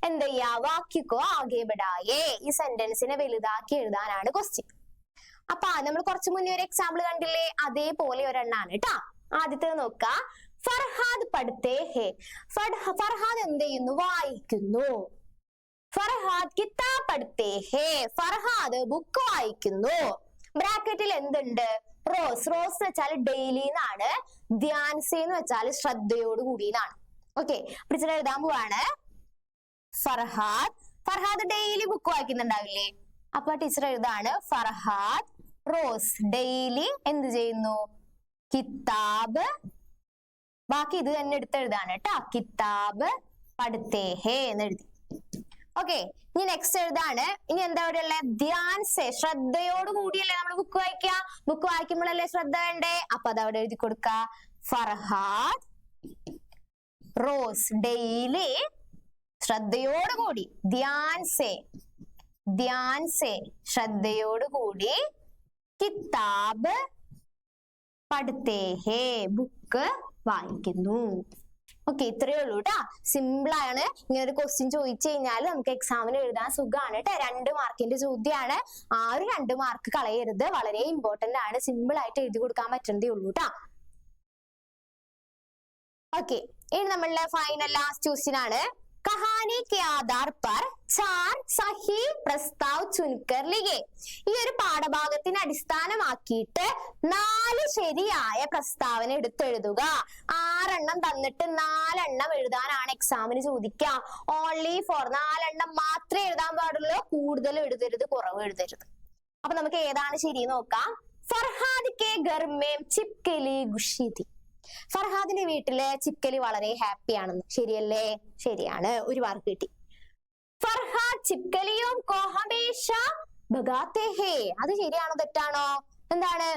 എന്താ ചെയ്യാ വാക്യക്കോ ആകെ ബഡായേ ഈ സെന്റൻസിനെ വലുതാക്കി എഴുതാനാണ് ക്വസ്റ്റ്യൻ അപ്പൊ നമ്മൾ കുറച്ചു മുന്നേ ഒരു എക്സാമ്പിൾ കണ്ടില്ലേ അതേപോലെ ഒരെണ്ണാണ് കേട്ടാ ആദ്യത്തെ നോക്ക ഫർഹാദ് പഠിത്തേ ഹേ ഫർഹാദ് എന്ത് ചെയ്യുന്നു വായിക്കുന്നു ഫർഹാദ് കിതാബ് പഠിത്തേ ഹേ ഫർഹാദ് ബുക്ക് വായിക്കുന്നു ബ്രാക്കറ്റിൽ എന്തുണ്ട് റോസ് റോസ് എന്ന് വെച്ചാൽ ഡെയിലി എന്നാണ് ധ്യാൻസെ എന്ന് വെച്ചാൽ ശ്രദ്ധയോട് കൂടിയെന്നാണ് ഓക്കെ പിടിച്ചിട്ട് എഴുതാൻ പോവാണ് ഫർഹാദ് ഡെയിലി ബുക്ക് വായിക്കുന്നുണ്ടാവില്ലേ അപ്പൊ ടീച്ചർ എഴുതാണ് ഫർഹാദ് റോസ് ഡെയിലി എന്ത് ചെയ്യുന്നു കിതാബ് ബാക്കി ഇത് തന്നെ എടുത്തെഴുതാണ് കേട്ടോ കിതാബ് പഠിത്തേ ഹേ എന്ന് എഴുതി ഓക്കെ ഇനി നെക്സ്റ്റ് എഴുതാണ് ഇനി എന്താ ഇവിടെ ഉള്ള ധ്യാൻസെ ശ്രദ്ധയോട് കൂടിയല്ലേ നമ്മൾ ബുക്ക് വായിക്കുക ബുക്ക് വായിക്കുമ്പോഴല്ലേ ശ്രദ്ധ വേണ്ടേ അപ്പൊ അത് അവിടെ എഴുതി കൊടുക്ക ഫർഹാദ് റോസ് ഡെയിലി ശ്രദ്ധയോട് കൂടി ധ്യാൻസെ ശ്രദ്ധയോട് കൂടി കിതാബ് പഠിത്തേ ഹേ ബുക്ക് വായിക്കുന്നു ഓക്കെ ഇത്രയേ ഉള്ളൂ കേട്ടാ സിമ്പിൾ ആണ് ഇങ്ങനെ ഒരു ക്വസ്റ്റ്യൻ ചോദിച്ചു കഴിഞ്ഞാൽ നമുക്ക് എക്സാമിന് എഴുതാൻ സുഖമാണ് കേട്ടോ 2 മാർക്കിന്റെ ചോദ്യമാണ് ആ ഒരു 2 മാർക്ക് കളയരുത് വളരെ ഇമ്പോർട്ടന്റ് ആണ് സിമ്പിൾ ആയിട്ട് എഴുതി കൊടുക്കാൻ പറ്റുന്നതേ ഉള്ളൂ കേട്ടാ ഓക്കെ ഇനി നമ്മളുടെ ഫൈനൽ ലാസ്റ്റ് ക്വസ്റ്റ്യൻ ആണ് कहानी के आधार पर 4 सही प्रस्ताव चुनकर लिखे ഈ ഒരു പാഠഭാഗത്തിനെ അടിസ്ഥാനമാക്കിയിട്ട് 4 ശരിയായ പ്രസ്താവന എടുത്തെഴുതുക 6 എണ്ണം തന്നിട്ട് 4 എണ്ണം എഴുതാനാണ് എക്സാമിന് ചോദിക്കുക ഓൺലി ഫോർ 4 എണ്ണം മാത്രമേ എഴുതാൻ പാടുള്ളൂ കൂടുതൽ എഴുതരുത് കുറവ് എഴുതരുത് അപ്പൊ നമുക്ക് ഏതാണ് ശരി നോക്കാം ഫർഹാദ് കെ ഘർ മേ ചിപ്കലി ഖുഷി ഥി. ഫർഹാദിന്റെ വീട്ടില് ചിപ്കലി വളരെ ഹാപ്പി ആണെന്ന്. ശരിയല്ലേ? ശരിയാണ്, ഒരു മാർക്ക് കിട്ടി. ഫർഹാദ് ചിപ്കലിയും കോ ഹമേശ ഭഗാത്തെ ഹേ. അത് ശരിയാണോ തെറ്റാണോ? എന്താണ്?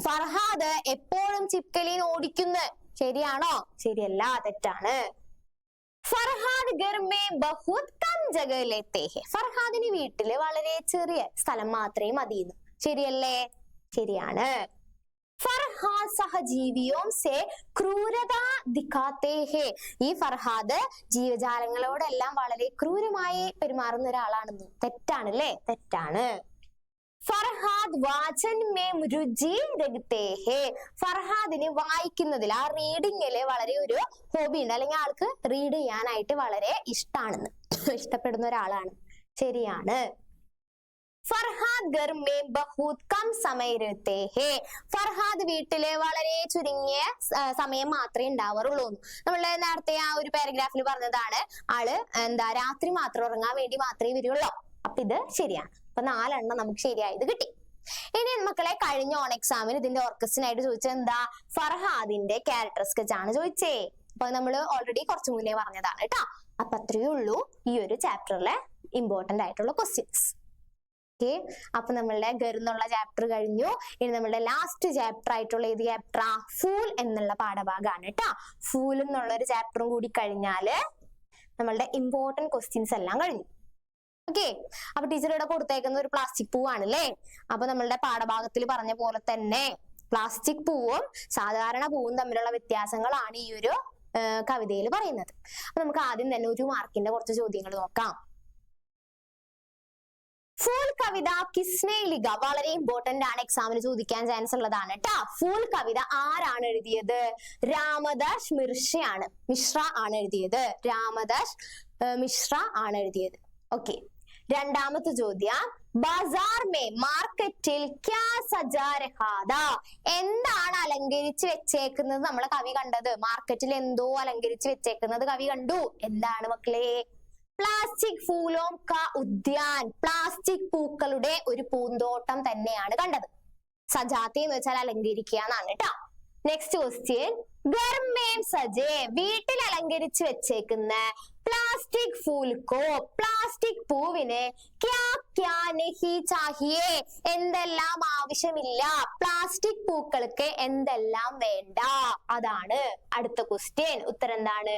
ഫർഹാദ് എപ്പോഴും ചിപ്കലിനെ ഓടിക്കുന്നു. ശരിയാണോ? ശരിയല്ല, തെറ്റാണ്. ഫർഹാദ് ഘർ മേ ബഹുത് കം ജഗ ലേത്തെ ഹെ. ഫർഹാദിന് വീട്ടില് വളരെ ചെറിയ സ്ഥലം മാത്രമേ മതിയെന്ന്. ശരിയല്ലേ? ശരിയാണ്. ഫർഹാദ് സഹജീവിയോം സെ ക്രൂരത ദിഖാത്തെ ഹെ. ഈ ഫർഹാദ് ജീവജാലങ്ങളോടെല്ലാം വളരെ ക്രൂരമായി പെരുമാറുന്ന ഒരാളാണെന്ന്. തെറ്റാണല്ലേ? തെറ്റാണ്. ഫർഹാദ് വാചൻ മേ രുചി രഖ്തേ ഹെ. ഫർഹാദിന് വായിക്കുന്നതിൽ, ആ റീഡിങ്ങില് വളരെ ഒരു ഹോബി ഉണ്ട്, അല്ലെങ്കിൽ ആൾക്ക് റീഡ് ചെയ്യാനായിട്ട് വളരെ ഇഷ്ടമാണെന്ന്, ഇഷ്ടപ്പെടുന്ന ഒരാളാണ്. ശരിയാണ്. ഫർഹാദ് ഘർ മേ ബഹുത് കം സമയ രഹത്തെ ഹെ. ഫർഹാദ് വീട്ടില് വളരെ ചുരുങ്ങിയ സമയം മാത്രമേ ഉണ്ടാവാറുള്ളൂ. നമ്മള് നേരത്തെ ആ ഒരു പാരഗ്രാഫിൽ പറഞ്ഞതാണ്, ആള് രാത്രി മാത്രം ഉറങ്ങാൻ വേണ്ടി മാത്രമേ വരുള്ളൂ. അപ്പൊ ഇത് ശരിയാണ്. അപ്പൊ 4 എണ്ണം നമുക്ക് ശരിയായത് കിട്ടി. ഇനി മക്കളെ, കഴിഞ്ഞ ഓൺ എക്സാമിന് ഇതിന്റെ ഓർക്കസ്റ്റിനായിട്ട് ചോദിച്ചത് എന്താ? ഫർഹാദിന്റെ ക്യാരക്ടർ സ്കെച്ച് ആണ് ചോദിച്ചേ. അപ്പൊ നമ്മൾ ഓൾറെഡി കുറച്ചു മുന്നേ പറഞ്ഞതാണ് കേട്ടോ. അപ്പൊ അത്രയേ ഉള്ളൂ ഈ ഒരു ചാപ്റ്ററിലെ ഇമ്പോർട്ടന്റ് ആയിട്ടുള്ള ക്വസ്റ്റ്യൻസ്. ഓക്കെ, അപ്പൊ നമ്മളുടെ ഘർ എന്നുള്ള ചാപ്റ്റർ കഴിഞ്ഞു. ഇനി നമ്മളുടെ ലാസ്റ്റ് ചാപ്റ്റർ ആയിട്ടുള്ള ഏത് ചാപ്റ്ററാ? ഫൂൾ എന്നുള്ള പാഠഭാഗമാണ് കേട്ടോ. ഫൂൾ എന്നുള്ള ഒരു ചാപ്റ്ററും കൂടി കഴിഞ്ഞാല് നമ്മളുടെ ഇമ്പോർട്ടന്റ് ക്വസ്റ്റ്യൻസ് എല്ലാം കഴിഞ്ഞു. ഓക്കെ, അപ്പൊ ടീച്ചർ ഇവിടെ കൊടുത്തേക്കുന്ന ഒരു പ്ലാസ്റ്റിക് പൂവാണ് അല്ലേ. അപ്പൊ നമ്മളുടെ പാഠഭാഗത്തിൽ പറഞ്ഞ പോലെ തന്നെ പ്ലാസ്റ്റിക് പൂവും സാധാരണ പൂവും തമ്മിലുള്ള വ്യത്യാസങ്ങളാണ് ഈ ഒരു കവിതയിൽ പറയുന്നത്. അപ്പൊ നമുക്ക് ആദ്യം തന്നെ 1 മാർക്കിന്റെ കുറച്ച് ചോദ്യങ്ങൾ നോക്കാം. ഫൂൾ കവിത കിസ്നെ ലിഖ. വളരെ ഇമ്പോർട്ടന്റ് ആണ്, എക്സാമിന് ചോദിക്കാൻ ചാൻസ് ഉള്ളതാണ് കേട്ടോ. ഫൂൾ കവിത ആരാണ് എഴുതിയത്? രാമദാസ് മിശ്ര ആണ് എഴുതിയത്. രാമദാസ് മിശ്ര ആണ് എഴുതിയത്. ഓക്കെ, രണ്ടാമത്തെ ചോദ്യം, ബസാർ മേ മാർക്കറ്റിൽ ക്യാ സജാ രഹാ താ. എന്താണ് അലങ്കരിച്ച് വെച്ചേക്കുന്നത് നമ്മളെ കവി കണ്ടത്? മാർക്കറ്റിൽ എന്തോ അലങ്കരിച്ച് വെച്ചേക്കുന്നത് കവി കണ്ടു. എന്താണ് മക്കളെ? പ്ലാസ്റ്റിക് ഫൂലോം കാ ഉദ്യാൻ. പ്ലാസ്റ്റിക് പൂക്കളുടെ ഒരു പൂന്തോട്ടം തന്നെയാണ് കണ്ടത്. സജാത്തി എന്ന് വെച്ചാൽ അലങ്കരിക്കുക എന്നാണ് കേട്ടോ. നെക്സ്റ്റ് ക്വസ്റ്റ്യൻ, ഘർ മേം സജേ. വീട്ടിൽ അലങ്കരിച്ച് വെച്ചേക്കുന്ന പ്ലാസ്റ്റിക് ഫൂൽ കോ. പ്ലാസ്റ്റിക് പൂവിന് ക്യാ ക്യാ നഹി ചാഹിയേ. എന്തെല്ലാം ആവശ്യമില്ല? പ്ലാസ്റ്റിക് പൂക്കൾക്ക് എന്തെല്ലാം വേണ്ട? അതാണ് അടുത്ത ക്വസ്റ്റ്യൻ. ഉത്തരം എന്താണ്?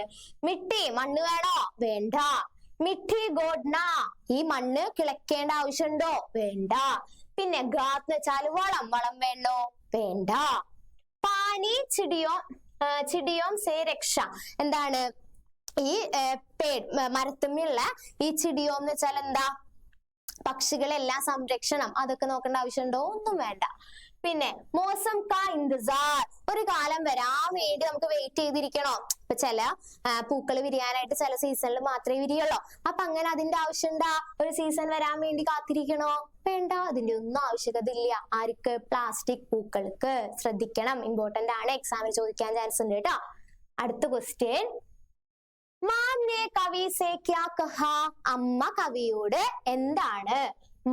മിട്ടി, മണ്ണ് വേണോ? വേണ്ട. മിഠി ഗോഡ്ന. ഈ മണ്ണ് കിളക്കേണ്ട ആവശ്യമുണ്ടോ? വേണ്ട. പിന്നെ ഗാത്ത് എന്ന് വെച്ചാൽ വളം. വളം വേണ്ടോ? വേണ്ട. പാനി ചിടിയോം സേ രക്ഷ. എന്താണ്? ഈ മരത്തുമ്മുള്ള ഈ ചിടിയോം എന്ന് വെച്ചാൽ എന്താ? പക്ഷികളെല്ലാം സംരക്ഷണം, അതൊക്കെ നോക്കേണ്ട ആവശ്യമുണ്ടോ? ഒന്നും വേണ്ട. പിന്നെ മോസം കാ ഇന്തിസാർ. ഒരു കാലം വരാൻ വേണ്ടി നമുക്ക് വെയിറ്റ് ചെയ്തിരിക്കണോ? ഇപ്പൊ ചില പൂക്കൾ വിരിയാനായിട്ട് ചില സീസണിൽ മാത്രമേ വിരിയുള്ളൂ. അപ്പൊ അങ്ങനെ അതിന്റെ ആവശ്യമുണ്ടാ? ഒരു സീസൺ വരാൻ വേണ്ടി കാത്തിരിക്കണോ? വേണ്ട, അതിന്റെ ഒന്നും ആവശ്യകത ഇല്ല. ആർക്ക്? പ്ലാസ്റ്റിക് പൂക്കൾക്ക്. ശ്രദ്ധിക്കണം, ഇമ്പോർട്ടന്റ് ആണ്, എക്സാമിൽ ചോദിക്കാൻ ചാൻസ് ഉണ്ട് കേട്ടോ. അടുത്ത ക്വസ്റ്റ്യൻ, മാം ने कवि से क्या कहा. അമ്മ കവിയോട് എന്താണ്?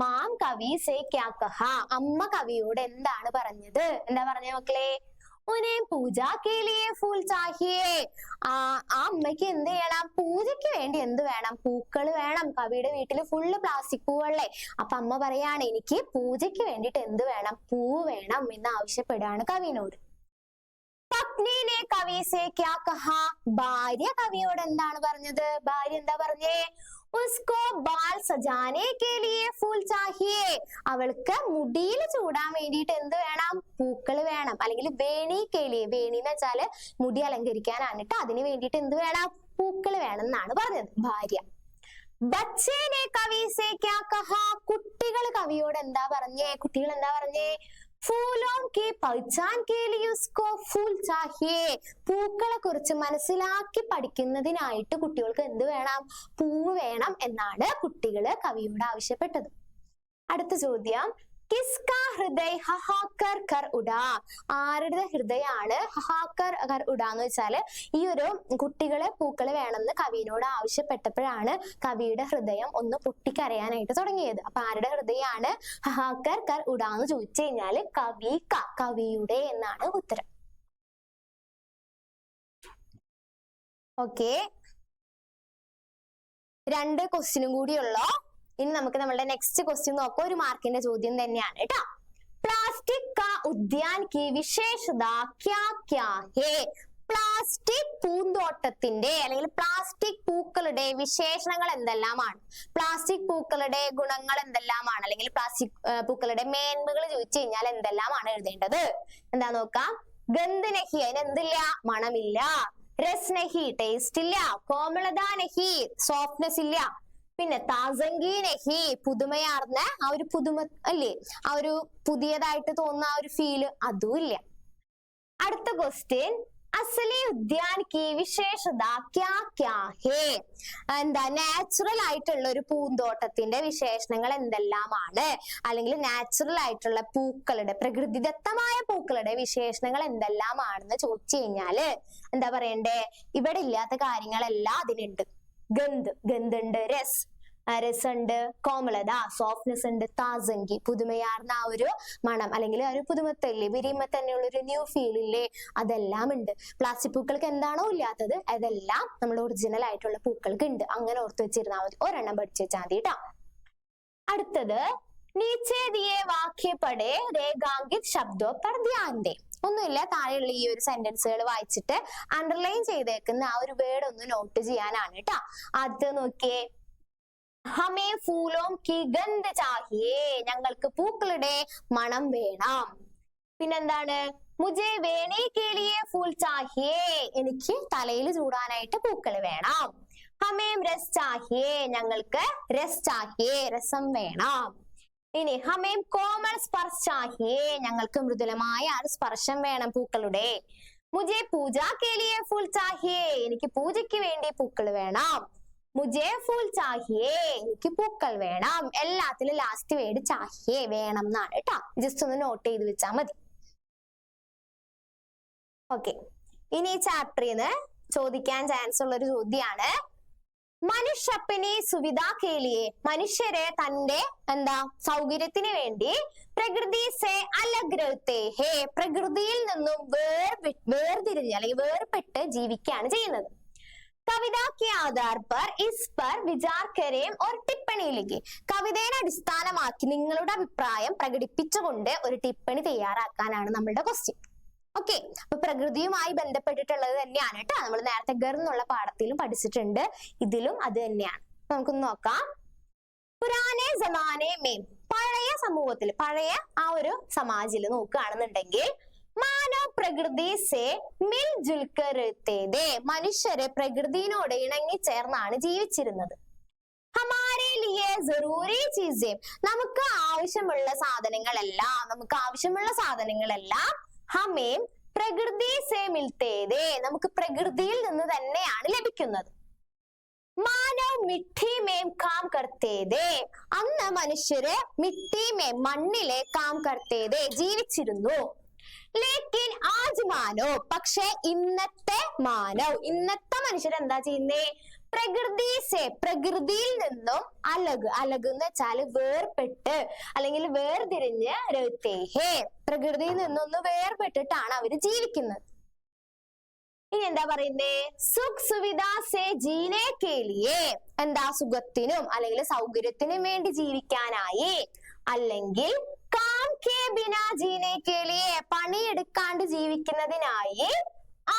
മാം കവി സേ ക്യാ കഹ. അമ്മ കവിയോട് എന്താണ് പറഞ്ഞത്? എന്താ പറഞ്ഞ മക്കളെ? ഉനെ പൂജ കേ ലിയേ ഫൂൽ ചാഹിയേ. ആ അമ്മയ്ക്ക് എന്ത് ചെയ്യണം? പൂജയ്ക്ക് വേണ്ടി എന്ത് വേണം? പൂക്കൾ വേണം. കവിയുടെ വീട്ടിൽ ഫുള്ള് പ്ലാസ്റ്റിക് പൂവല്ലേ. അപ്പൊ അമ്മ പറയാണ്, എനിക്ക് പൂജയ്ക്ക് വേണ്ടിട്ട് എന്ത് വേണം? പൂ വേണം എന്ന് ആവശ്യപ്പെടുകയാണ് കവിനോട്. പത്നിനെ കവി സേ ക്യാ കഹ. ഭാര്യ കവിയോട് എന്താണ് പറഞ്ഞത്? ഭാര്യ എന്താ പറഞ്ഞേ? ഉസ്കോ ബാൽ സജാനെ കേ ലിയേ ഫൂൽ ചാഹിയേ. അവൾക്ക് മുടിയിൽ ചൂടാൻ വേണ്ടിയിട്ട് എന്ത് വേണം? പൂക്കൾ വേണം. അല്ലെങ്കിൽ വേണി കേളിയെ. വേണി എന്ന് വെച്ചാല് മുടി അലങ്കരിക്കാനാണ് ട്ടോ. അതിന് വേണ്ടിയിട്ട് എന്ത് വേണം? പൂക്കൾ വേണം എന്നാണ് പറഞ്ഞത് ഭാര്യ. ബച്ചേനെ കവി സേ ക്യാ കഹ. കുട്ടികൾ കവിയോട് എന്താ പറഞ്ഞേ? കുട്ടികൾ എന്താ പറഞ്ഞേ? ഫൂലോം കി പഹ്ചാൻ കേ ലിയേ ഉസ്കോ ഫൂൽ ചാഹിയേ. പൂക്കളെ കുറിച്ച് മനസ്സിലാക്കി പഠിക്കുന്നതിനായിട്ട് കുട്ടികൾക്ക് എന്ത് വേണം? പൂവ് വേണം എന്നാണ് കുട്ടികള് കവിയോട് ആവശ്യപ്പെട്ടത്. അടുത്ത ചോദ്യം, കിസ്കാ ഹൃദയ ഹഹാക്കർ കർ ഉഡാ, ആരുടെ ഹൃദയാണ് ഹഹാക്കർ കർ ഉഡാ എന്ന് വെച്ചാല് ഈ ഒരു കുട്ടികളെ പൂക്കള് വേണമെന്ന് കവിയോട് ആവശ്യപ്പെട്ടപ്പോഴാണ് കവിയുടെ ഹൃദയം ഒന്ന് പൊട്ടിക്കരയാനായിട്ട് തുടങ്ങിയത്. അപ്പൊ ആരുടെ ഹൃദയാണ് ഹഹാക്കർ കർ ഉഡാ എന്ന് ചോദിച്ചു കഴിഞ്ഞാല് കവിയുടെ എന്നാണ് ഉത്തരം. ഓക്കെ, 2 ക്വസ്റ്റ്യനും കൂടിയുള്ളോ. ഇനി നമുക്ക് നമ്മളുടെ നെക്സ്റ്റ് ക്വസ്റ്റ്യൻ നോക്കാം. 1 മാർക്കിന്റെ ചോദ്യം തന്നെയാണ് കേട്ടോ. പ്ലാസ്റ്റിക് കാ ഉദ്യാൻ കി വിശേഷത ക്യാ ക്യാ ഹേ? പ്ലാസ്റ്റിക് പൂന്തോട്ടത്തിന്റെ അല്ലെങ്കിൽ പ്ലാസ്റ്റിക് പൂക്കളുടെ വിശേഷണങ്ങൾ എന്തെല്ലാമാണ്? പ്ലാസ്റ്റിക് പൂക്കളുടെ ഗുണങ്ങൾ എന്തെല്ലാമാണ്? അല്ലെങ്കിൽ പ്ലാസ്റ്റിക് പൂക്കളുടെ മേന്മകൾ ചോദിച്ചു കഴിഞ്ഞാൽ എന്തെല്ലാമാണ് എഴുതേണ്ടത്? എന്താ നോക്കാം. ഗന്ധ് നഹി, അതിന് എന്തില്ല? മണമില്ല. രസ് നഹി, ടേസ്റ്റ് ഇല്ല. കോമളത നഹി, സോഫ്റ്റ്നെസ് ഇല്ല. പിന്നെ താസംഗി നഹി, പുതുമയാർന്ന ആ ഒരു പുതുമ അല്ലേ, ആ ഒരു പുതിയതായിട്ട് തോന്നുന്ന ആ ഒരു ഫീല് അതും ഇല്ല. അടുത്ത ക്വസ്റ്റ്യൻ, അസലി ഉദ്യാൻ കി വിശേഷത ക്യാ ക്യാ ഹേ? എന്താ നാച്ചുറൽ ആയിട്ടുള്ള ഒരു പൂന്തോട്ടത്തിന്റെ വിശേഷണങ്ങൾ എന്തെല്ലാമാണ്? അല്ലെങ്കിൽ നാച്ചുറൽ ആയിട്ടുള്ള പൂക്കളുടെ, പ്രകൃതിദത്തമായ പൂക്കളുടെ വിശേഷണങ്ങൾ എന്തെല്ലാമാണെന്ന് ചോദിച്ചു കഴിഞ്ഞാല് എന്താ പറയണ്ടേ? ഇവിടെ ഇല്ലാത്ത കാര്യങ്ങളെല്ലാം അതിലുണ്ട്. ഗന്ധ് ഉണ്ട്, രസമുണ്ട്, കോമളത സോഫ്റ്റ്നെസ് ഉണ്ട്, താസംഗി പുതുമയാർന്ന ആ ഒരു മണം അല്ലെങ്കിൽ ആ ഒരു പുതുമത്തല്ലേ, വിരിയുമ്പോ തന്നെയുള്ള ഒരു ന്യൂ ഫീൽ ഇല്ലേ, അതെല്ലാം ഉണ്ട്. പ്ലാസ്റ്റിക് പൂക്കൾക്ക് എന്താണോ ഇല്ലാത്തത് അതെല്ലാം നമ്മൾ ഒറിജിനൽ ആയിട്ടുള്ള പൂക്കൾക്ക് ഉണ്ട്. അങ്ങനെ ഓർത്ത് വെച്ചിരുന്നാൽ മതി. ഒരെണ്ണം പഠിച്ചു വെച്ചാൽ മതി കേട്ടോ. അടുത്തത്, നീച്ചേ ദിയേ വാക്യ പഠേ രേഖാങ്കിത് ശബ്ദോ പർ ധ്യാൻ ദേ. ഒന്നുമില്ല, താഴെയുള്ള ഈ ഒരു സെന്റൻസുകൾ വായിച്ചിട്ട് അണ്ടർലൈൻ ചെയ്തേക്കുന്ന ആ ഒരു വേർഡ് ഒന്ന് നോട്ട് ചെയ്യാനാണ് കേട്ടോ. ആദ്യത്തെ നോക്കിയേ, ഹമേ ഫൂലോം കി ഗന്ധ് ചാഹിയേ, ഞങ്ങൾക്ക് പൂക്കളുടെ മണം വേണം. പിന്നെന്താണ്, മുജേ വേണേ കേലിയേ ഫൂൽ ചാഹിയേ, എനിക്ക് തലയിൽ ചൂടാനായിട്ട് പൂക്കൾ വേണം. ഹമേം രസ് ചാഹിയേ, ഞങ്ങൾക്ക് രസ് ചാഹിയേ, രസം വേണം. ഇനി ഹമേം കോമൾ സ്പർശ് ചാഹിയേ, ഞങ്ങൾക്ക് മൃദുലമായ ഒരു സ്പർശം വേണം പൂക്കളുടെ. മുജേ പൂജ കേലിയേ ഫൂൽ ചാഹിയേ, എനിക്ക് പൂജയ്ക്ക് വേണ്ടി പൂക്കൾ വേണം. മുജേ ഫൂൽ ചാഹിയേ, എനിക്ക് പൂക്കൾ വേണം. എല്ലാത്തിലും ലാസ്റ്റ് വേർഡ് ചാഹിയേ, വേണം എന്നാണ് കേട്ടോ. ജസ്റ്റ് ഒന്ന് നോട്ട് ചെയ്ത് വെച്ചാൽ മതി. ഓക്കെ, ഇനി ഈ ചാപ്റ്ററിൽ നിന്ന് ചോദിക്കാൻ ചാൻസ് ഉള്ള ഒരു ചോദ്യമാണ്, മനുഷ്യപ്പനെ സുവിധ കേലിയെ, മനുഷ്യരെ തന്റെ എന്താ സൗകര്യത്തിന് വേണ്ടി പ്രകൃതി സേ അലഗ് രഹത്തെ ഹേ, പ്രകൃതിയിൽ നിന്നും വേർതിരിഞ്ഞ് അല്ലെങ്കിൽ വേർപെട്ട് ജീവിക്കുകയാണ് ചെയ്യുന്നത്. കവിത के आधार पर इस पर विचार करें और टिप्पणी लिखें. കവിതയെ അടിസ്ഥാനമാക്കി നിങ്ങളുടെ അഭിപ്രായം പ്രകടിപ്പിച്ചുകൊണ്ട് ഒരു ടിപ്പണി തയ്യാറാക്കാനാണ് നമ്മളുടെ ക്വസ്റ്റ്യൻ. ഓക്കെ, അപ്പൊ പ്രകൃതിയുമായി ബന്ധപ്പെട്ടിട്ടുള്ളത് തന്നെയാണ് കേട്ടോ. നമ്മൾ നേരത്തെ ഗർ എന്നുള്ള പാഠത്തിലും പഠിച്ചിട്ടുണ്ട്, ഇതിലും അത് തന്നെയാണ്. നമുക്കൊന്ന് നോക്കാം. പുരാനെ സമാനെ മേം, പഴയ സമൂഹത്തിൽ, പഴയ ആ ഒരു സമാജിൽ നോക്കുകയാണെന്നുണ്ടെങ്കിൽ മാനവ് പ്രകൃതി സേ മിൽ ജുൽക്കർ രഹത്തെ, മനുഷ്യരെ പ്രകൃതിയോട് ഇണങ്ങി ചേർന്നാണ് ജീവിച്ചിരുന്നത്. ഹമാരെ ലിയേ ജറൂരി ചീസേ, നമുക്ക് ആവശ്യമുള്ള സാധനങ്ങളെല്ലാം ഹമേം പ്രകൃതി സേ മിൽത്തേ ദേ, നമുക്ക് പ്രകൃതിയിൽ നിന്ന് തന്നെയാണ് ലഭിക്കുന്നത്. മാനവ് മിട്ടി മേം കാം കർത്തേ ദേ, അന്ന് മനുഷ്യര് മിട്ടി മേം മണ്ണിലെ കാം കർത്തേ ദേ ജീവിച്ചിരുന്നു. ലേക്കിൻ ആജ് മാനവ്, പക്ഷെ ഇന്നത്തെ മനുഷ്യർ എന്താ ചെയ്യുന്നേ? പ്രകൃതി സേ, പ്രകൃതിയിൽ നിന്നും അലഗ് എന്ന് വെച്ചാൽ വേർപെട്ട് അല്ലെങ്കിൽ വേർതിരിഞ്ഞ് രഹത്തെ ഹേ, പ്രകൃതിയിൽ നിന്നൊന്ന് വേർപെട്ടിട്ടാണ് അവര് ജീവിക്കുന്നത്. ഇനി എന്താ പറയുന്നേ? സുഖ് സുവിധ സേ ജീനെ കേലിയേ, എന്താ സുഖത്തിനും അല്ലെങ്കിൽ സൗകര്യത്തിനും വേണ്ടി ജീവിക്കാനായി, അല്ലെങ്കിൽ കാം കെ ബിനാ ജീനെ കേലിയേ, പണിയെടുക്കാണ്ട് ജീവിക്കുന്നതിനായി.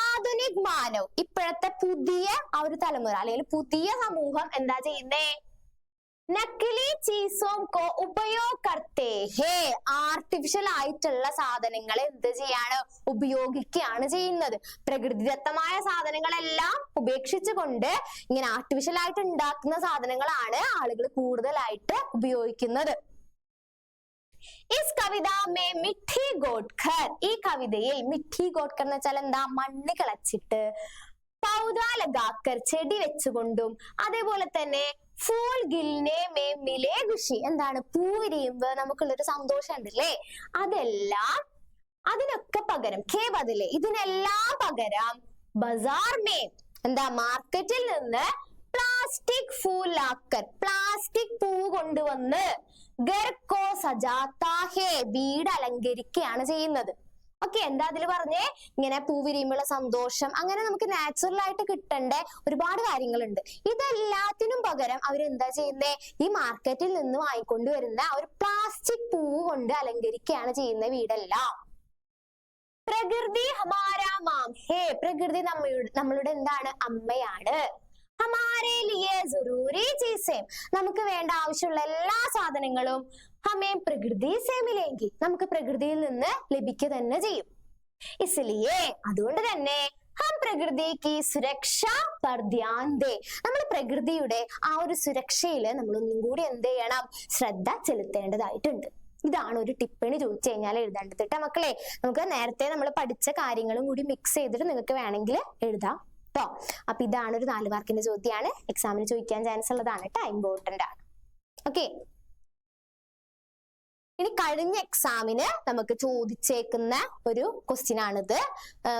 ആധുനിക് മാനവ്, ഇപ്പോഴത്തെ പുതിയ ആ ഒരു തലമുറ അല്ലെങ്കിൽ പുതിയ സമൂഹം എന്താ ചെയ്യുന്നേ? നക്കലി ചീസോം കോ ഉപയോഗ് കർത്തേ ഹേ, ആർട്ടിഫിഷ്യൽ ആയിട്ടുള്ള സാധനങ്ങൾ എന്ത് ചെയ്യാണ്? ഉപയോഗിക്കുകയാണ് ചെയ്യുന്നത്. പ്രകൃതിദത്തമായ സാധനങ്ങളെല്ലാം ഉപേക്ഷിച്ചുകൊണ്ട് ഇങ്ങനെ ആർട്ടിഫിഷ്യൽ ആയിട്ട് ഉണ്ടാക്കുന്ന സാധനങ്ങളാണ് ആളുകൾ കൂടുതലായിട്ട് ഉപയോഗിക്കുന്നത്. ഇസ് കവിത മേ മിഠി ഗോഡ്ഖർ, ഈ കവിതയിൽ മിഠി ഗോഡ്ഖർ എന്ന് വെച്ചാൽ എന്താ? മണ്ണ് കിളച്ചിട്ട്, പൗധ ലഗാക്കർ ചെടി വെച്ചുകൊണ്ടും, അതേപോലെ തന്നെ ഫൂൽ ഗിൽനെ മേ മിലേ ഖുഷി. എന്താണ്? പൂ വിരിയുമ്പോ നമുക്കുള്ളൊരു സന്തോഷം ഉണ്ടല്ലേ, അതെല്ലാം അതിനൊക്കെ പകരം ബദലെ ഇതിനെല്ലാം പകരം ബസാർ മേ എന്താ മാർക്കറ്റിൽ നിന്ന് പ്ലാസ്റ്റിക് ഫൂലാക്കർ പ്ലാസ്റ്റിക് പൂ കൊണ്ടുവന്ന് ഗർക്കോ സജാത്താ ഹേ വീട് അലങ്കരിക്കുകയാണ് ചെയ്യുന്നത്. ഓക്കെ, എന്താ അതിൽ പറഞ്ഞേ? ഇങ്ങനെ പൂ വിരിയുമ്പോഴുള്ള സന്തോഷം, അങ്ങനെ നമുക്ക് നാച്ചുറൽ ആയിട്ട് കിട്ടേണ്ട ഒരുപാട് കാര്യങ്ങളുണ്ട്. ഇതെല്ലാത്തിനും പകരം അവരെന്താ ചെയ്യുന്നേ? ഈ മാർക്കറ്റിൽ നിന്ന് വാങ്ങിക്കൊണ്ടുവരുന്ന ഒരു പ്ലാസ്റ്റിക് പൂ കൊണ്ട് അലങ്കരിക്കുകയാണ് ചെയ്യുന്ന വീടെല്ലാം. പ്രകൃതി ഹമാരാ മാം ഹേ, പ്രകൃതി നമ്മളുടെ എന്താണ്? അമ്മയാണ്. ഹമാരേ ലിയേ ജറൂരി ചീസേ, നമുക്ക് വേണ്ട ആവശ്യമുള്ള എല്ലാ സാധനങ്ങളും ഹമേ പ്രകൃതി സേ മിലേങ്കി, നമുക്ക് പ്രകൃതിയിൽ നിന്ന് ലഭിക്കുക തന്നെ ചെയ്യും. ഇസ്ലിയേ, അതുകൊണ്ട് തന്നെ ഹം പ്രകൃതിക്ക് സുരക്ഷ പർ ധ്യാൻ ദേ, നമ്മൾ പ്രകൃതിയുടെ ആ ഒരു സുരക്ഷയില് നമ്മൾ ഒന്നും കൂടി എന്ത് ചെയ്യണം? ശ്രദ്ധ ചെലുത്തേണ്ടതായിട്ടുണ്ട്. ഇതാണ് ഒരു ടിപ്പണി ചോദിച്ചു കഴിഞ്ഞാൽ എഴുതേണ്ടത് കേട്ടോ മക്കളെ. നമുക്ക് നേരത്തെ നമ്മൾ പഠിച്ച കാര്യങ്ങളും കൂടി മിക്സ് ചെയ്തിട്ട് നിങ്ങൾക്ക് വേണമെങ്കിൽ എഴുതാം കേട്ടോ. അപ്പൊ ഇതാണ് ഒരു 4 മാർക്കിന്റെ ചോദ്യമാണ്, എക്സാമിന് ചോദിക്കാൻ ചാൻസ് ഉള്ളതാണ് കേട്ടോ, ഇമ്പോർട്ടന്റ് ആണ്. ഓക്കെ, ഇനി കഴിഞ്ഞ എക്സാമിന് നമുക്ക് ചോദിച്ചേക്കുന്ന ഒരു ക്വസ്റ്റ്യൻ ആണിത്.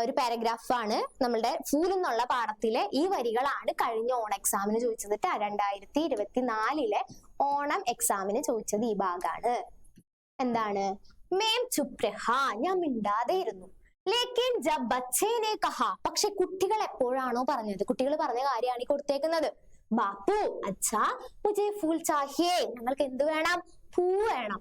ഒരു പാരഗ്രാഫ് ആണ്. നമ്മളുടെ ഫൂൽ എന്നുള്ള പാഠത്തിലെ ഈ വരികളാണ് കഴിഞ്ഞ ഓണം എക്സാമിന് ചോദിച്ചത് കേട്ടോ. 2024 ഓണം എക്സാമിന് ചോദിച്ചത് ഈ ഭാഗമാണ്. എന്താണ്? മേം ചുപ് രഹാ, ഞാൻ മിണ്ടാതെ ഇരുന്നു. ലേക്കിൻ ജബ് ബച്ചേനെ കഹാ, പക്ഷെ കുട്ടികൾ എപ്പോഴാണോ പറഞ്ഞത്, കുട്ടികൾ പറഞ്ഞ കാര്യമാണ് ഈ കൊടുത്തേക്കുന്നത്. ബാപ്പു അച്ഛാ മുझे ഫൂൽ ചാഹിയേ, ഞങ്ങൾക്ക് എന്ത് വേണം? പൂ വേണം.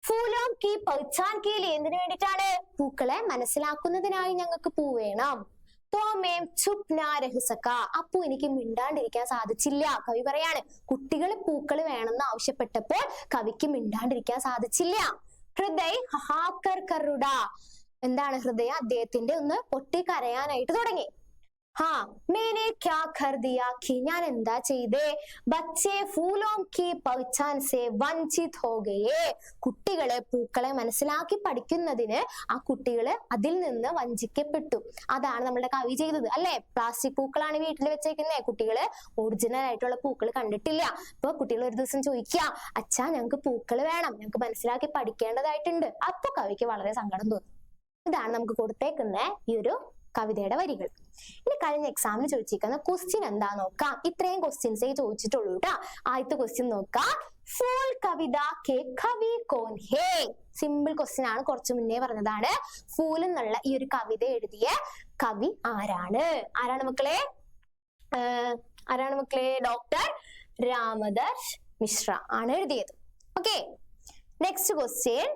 ഫൂലോം കി പഹ്ചാൻ കെ ലിയേ, എന്തിനു വേണ്ടിയിട്ടാണ്? പൂക്കളെ മനസ്സിലാക്കുന്നതിനായി ഞങ്ങൾക്ക് പൂ വേണം. തോ മേം ചുപ് നാ രഹ് സകാ, അപ്പു എനിക്ക് മിണ്ടാണ്ടിരിക്കാൻ സാധിച്ചില്ല. കവി പറയാണ്, കുട്ടികൾ പൂക്കൾ വേണമെന്ന് ആവശ്യപ്പെട്ടപ്പോൾ കവിക്ക് മിണ്ടാണ്ടിരിക്കാൻ സാധിച്ചില്ല. ഹൃദയ ഹഹാക്കർ കറുട, എന്താണ്? ഹൃദയ അദ്ദേഹത്തിന്റെ ഒന്ന് പൊട്ടിക്കരയാനായിട്ട് തുടങ്ങി. ഹാ മേനെ ക്യാ കർ ദിയാ കി, ഞാൻ എന്താ ചെയ്തേ? ബച്ചേ ഫൂലോം കി പഹ്ചാൻ സേ വഞ്ചിത് ഹോ ഗയേ, കുട്ടികളെ പൂക്കളെ മനസ്സിലാക്കി പഠിക്കുന്നതിന് ആ കുട്ടികള് അതിൽ നിന്ന് വഞ്ചിക്കപ്പെട്ടു. അതാണ് നമ്മുടെ കവി ചെയ്തത് അല്ലെ. പ്ലാസ്റ്റിക് പൂക്കളാണ് വീട്ടിൽ വെച്ചേക്കുന്നത്, കുട്ടികള് ഒറിജിനൽ ആയിട്ടുള്ള പൂക്കൾ കണ്ടിട്ടില്ല. അപ്പൊ കുട്ടികൾ ഒരു ദിവസം ചോദിക്കുക, അച്ഛാ ഞങ്ങൾക്ക് പൂക്കൾ വേണം, ഞങ്ങൾക്ക് മനസ്സിലാക്കി പഠിക്കേണ്ടതായിട്ടുണ്ട്. അപ്പൊ കവിക്ക് വളരെ സങ്കടം തോന്നി. ഇതാണ് നമുക്ക് കൊടുത്തേക്കുന്ന ഈ ഒരു കവിതയുടെ വരികൾ. ഇനി കഴിഞ്ഞ എക്സാമിന് ചോദിച്ചിരിക്കുന്ന ക്വസ്റ്റ്യൻ എന്താ നോക്കാം. ഇത്രയും ക്വസ്റ്റ്യൻസേ ചോദിച്ചിട്ടുള്ളൂ കേട്ടോ. ആദ്യത്തെ ക്വസ്റ്റ്യൻ നോക്കാം. ഫൂൽ കവിത കെ കവി കോൻ ഹേ, സിമ്പിൾ ക്വസ്റ്റ്യൻ ആണ്, കുറച്ചു മുന്നേ പറഞ്ഞതാണ്. ഫൂൽ എന്നുള്ള ഈ ഒരു കവിത എഴുതിയ കവി ആരാണ്? ആരാണ് മക്കളെ? ഡോക്ടർ രാമദർശ് മിശ്ര ആണ് എഴുതിയത്. Okay, next question.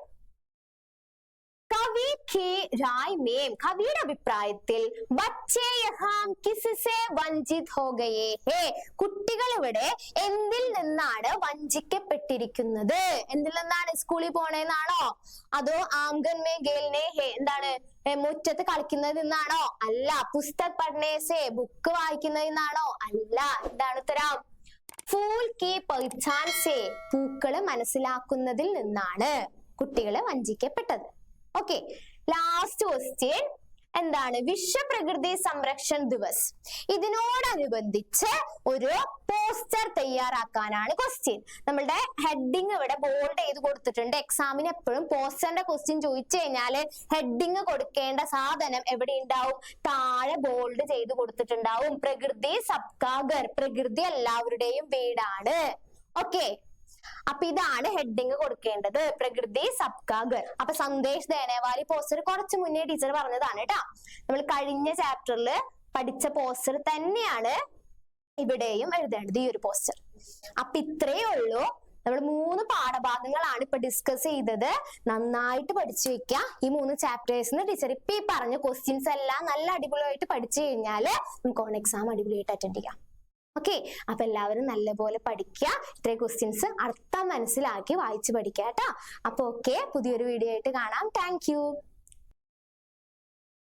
കവി കി രായ് മേം, കവിയുടെ അഭിപ്രായത്തിൽ ബച്ചേ യഹാം കിസ്സേ വഞ്ചിത് ഹോ ഗയേ ഹേ, കുട്ടികൾ ഇവിടെ എന്തിൽ നിന്നാണ് വഞ്ചിക്കപ്പെട്ടിരിക്കുന്നത്? എന്തിൽ നിന്നാണ്? സ്കൂളിൽ പോണേന്നാണോ? അതോ ആംഗൻ മേ ഖേൽനെ ഹേ, എന്താണ് മുറ്റത്ത് കളിക്കുന്നതിൽ നിന്നാണോ? അല്ല. പുസ്തക് പഠ്നെ സേ, ബുക്ക് വായിക്കുന്നതിൽ നിന്നാണോ? അല്ല. എന്താണ് ഉത്തരം? ഫൂൽ കി പഹ്ചാൻ സേ, പൂക്കള് മനസ്സിലാക്കുന്നതിൽ നിന്നാണ് കുട്ടികള് വഞ്ചിക്കപ്പെട്ടത്. ഓക്കെ, ലാസ്റ്റ് ക്വസ്റ്റ്യൻ എന്താണ്? വിശ്വ പ്രകൃതി സംരക്ഷൺ ദിവസ്, ഇതിനോടനുബന്ധിച്ച് ഒരു പോസ്റ്റർ തയ്യാറാക്കാനാണ് ക്വസ്റ്റ്യൻ. നമ്മളുടെ ഹെഡിങ് ഇവിടെ ബോൾഡ് ചെയ്ത് കൊടുത്തിട്ടുണ്ട്. എക്സാമിന് എപ്പോഴും പോസ്റ്ററിന്റെ ക്വസ്റ്റ്യൻ ചോദിച്ചു കഴിഞ്ഞാല് ഹെഡിങ് കൊടുക്കേണ്ട സാധനം എവിടെ ഉണ്ടാവും? താഴെ ബോൾഡ് ചെയ്ത് കൊടുത്തിട്ടുണ്ടാവും. പ്രകൃതി സബ്കാ ഘർ, പ്രകൃതി എല്ലാവരുടെയും വീടാണ്. ഓക്കെ, അപ്പൊ ഇതാണ് ഹെഡിങ് കൊടുക്കേണ്ടത്, പ്രകൃതി സബ്കാ ഘർ. അപ്പൊ സന്ദേശ് ദേനേവാലി പോസ്റ്റർ കുറച്ച് മുന്നേ ടീച്ചർ പറഞ്ഞതാണ് കേട്ടോ. നമ്മൾ കഴിഞ്ഞ ചാപ്റ്ററിൽ പഠിച്ച പോസ്റ്റർ തന്നെയാണ് ഇവിടെയും എഴുതേണ്ടത്, ഈ ഒരു പോസ്റ്റർ. അപ്പൊ ഇത്രയേ ഉള്ളൂ. നമ്മൾ 3 പാഠഭാഗങ്ങളാണ് ഇപ്പൊ ഡിസ്കസ് ചെയ്തത്. നന്നായിട്ട് പഠിച്ചു വെക്കുക. ഈ 3 ചാപ്റ്റേഴ്സിന് ടീച്ചർ ഇപ്പൊ ഈ പറഞ്ഞ ക്വസ്റ്റ്യൻസ് എല്ലാം നല്ല അടിപൊളിയായിട്ട് പഠിച്ചു കഴിഞ്ഞാല് നമുക്ക് ഓൺ എക്സാം അടിപൊളിയായിട്ട് അറ്റൻഡ് ചെയ്യാം. ഓക്കെ, അപ്പൊ എല്ലാവരും നല്ലപോലെ പഠിക്കുക. ഇത്രയും ക്വസ്റ്റ്യൻസ് അർത്ഥം മനസ്സിലാക്കി വായിച്ചു പഠിക്കുക കേട്ടോ. അപ്പൊ ഓക്കെ, പുതിയൊരു വീഡിയോ ആയിട്ട് കാണാം. Thank you.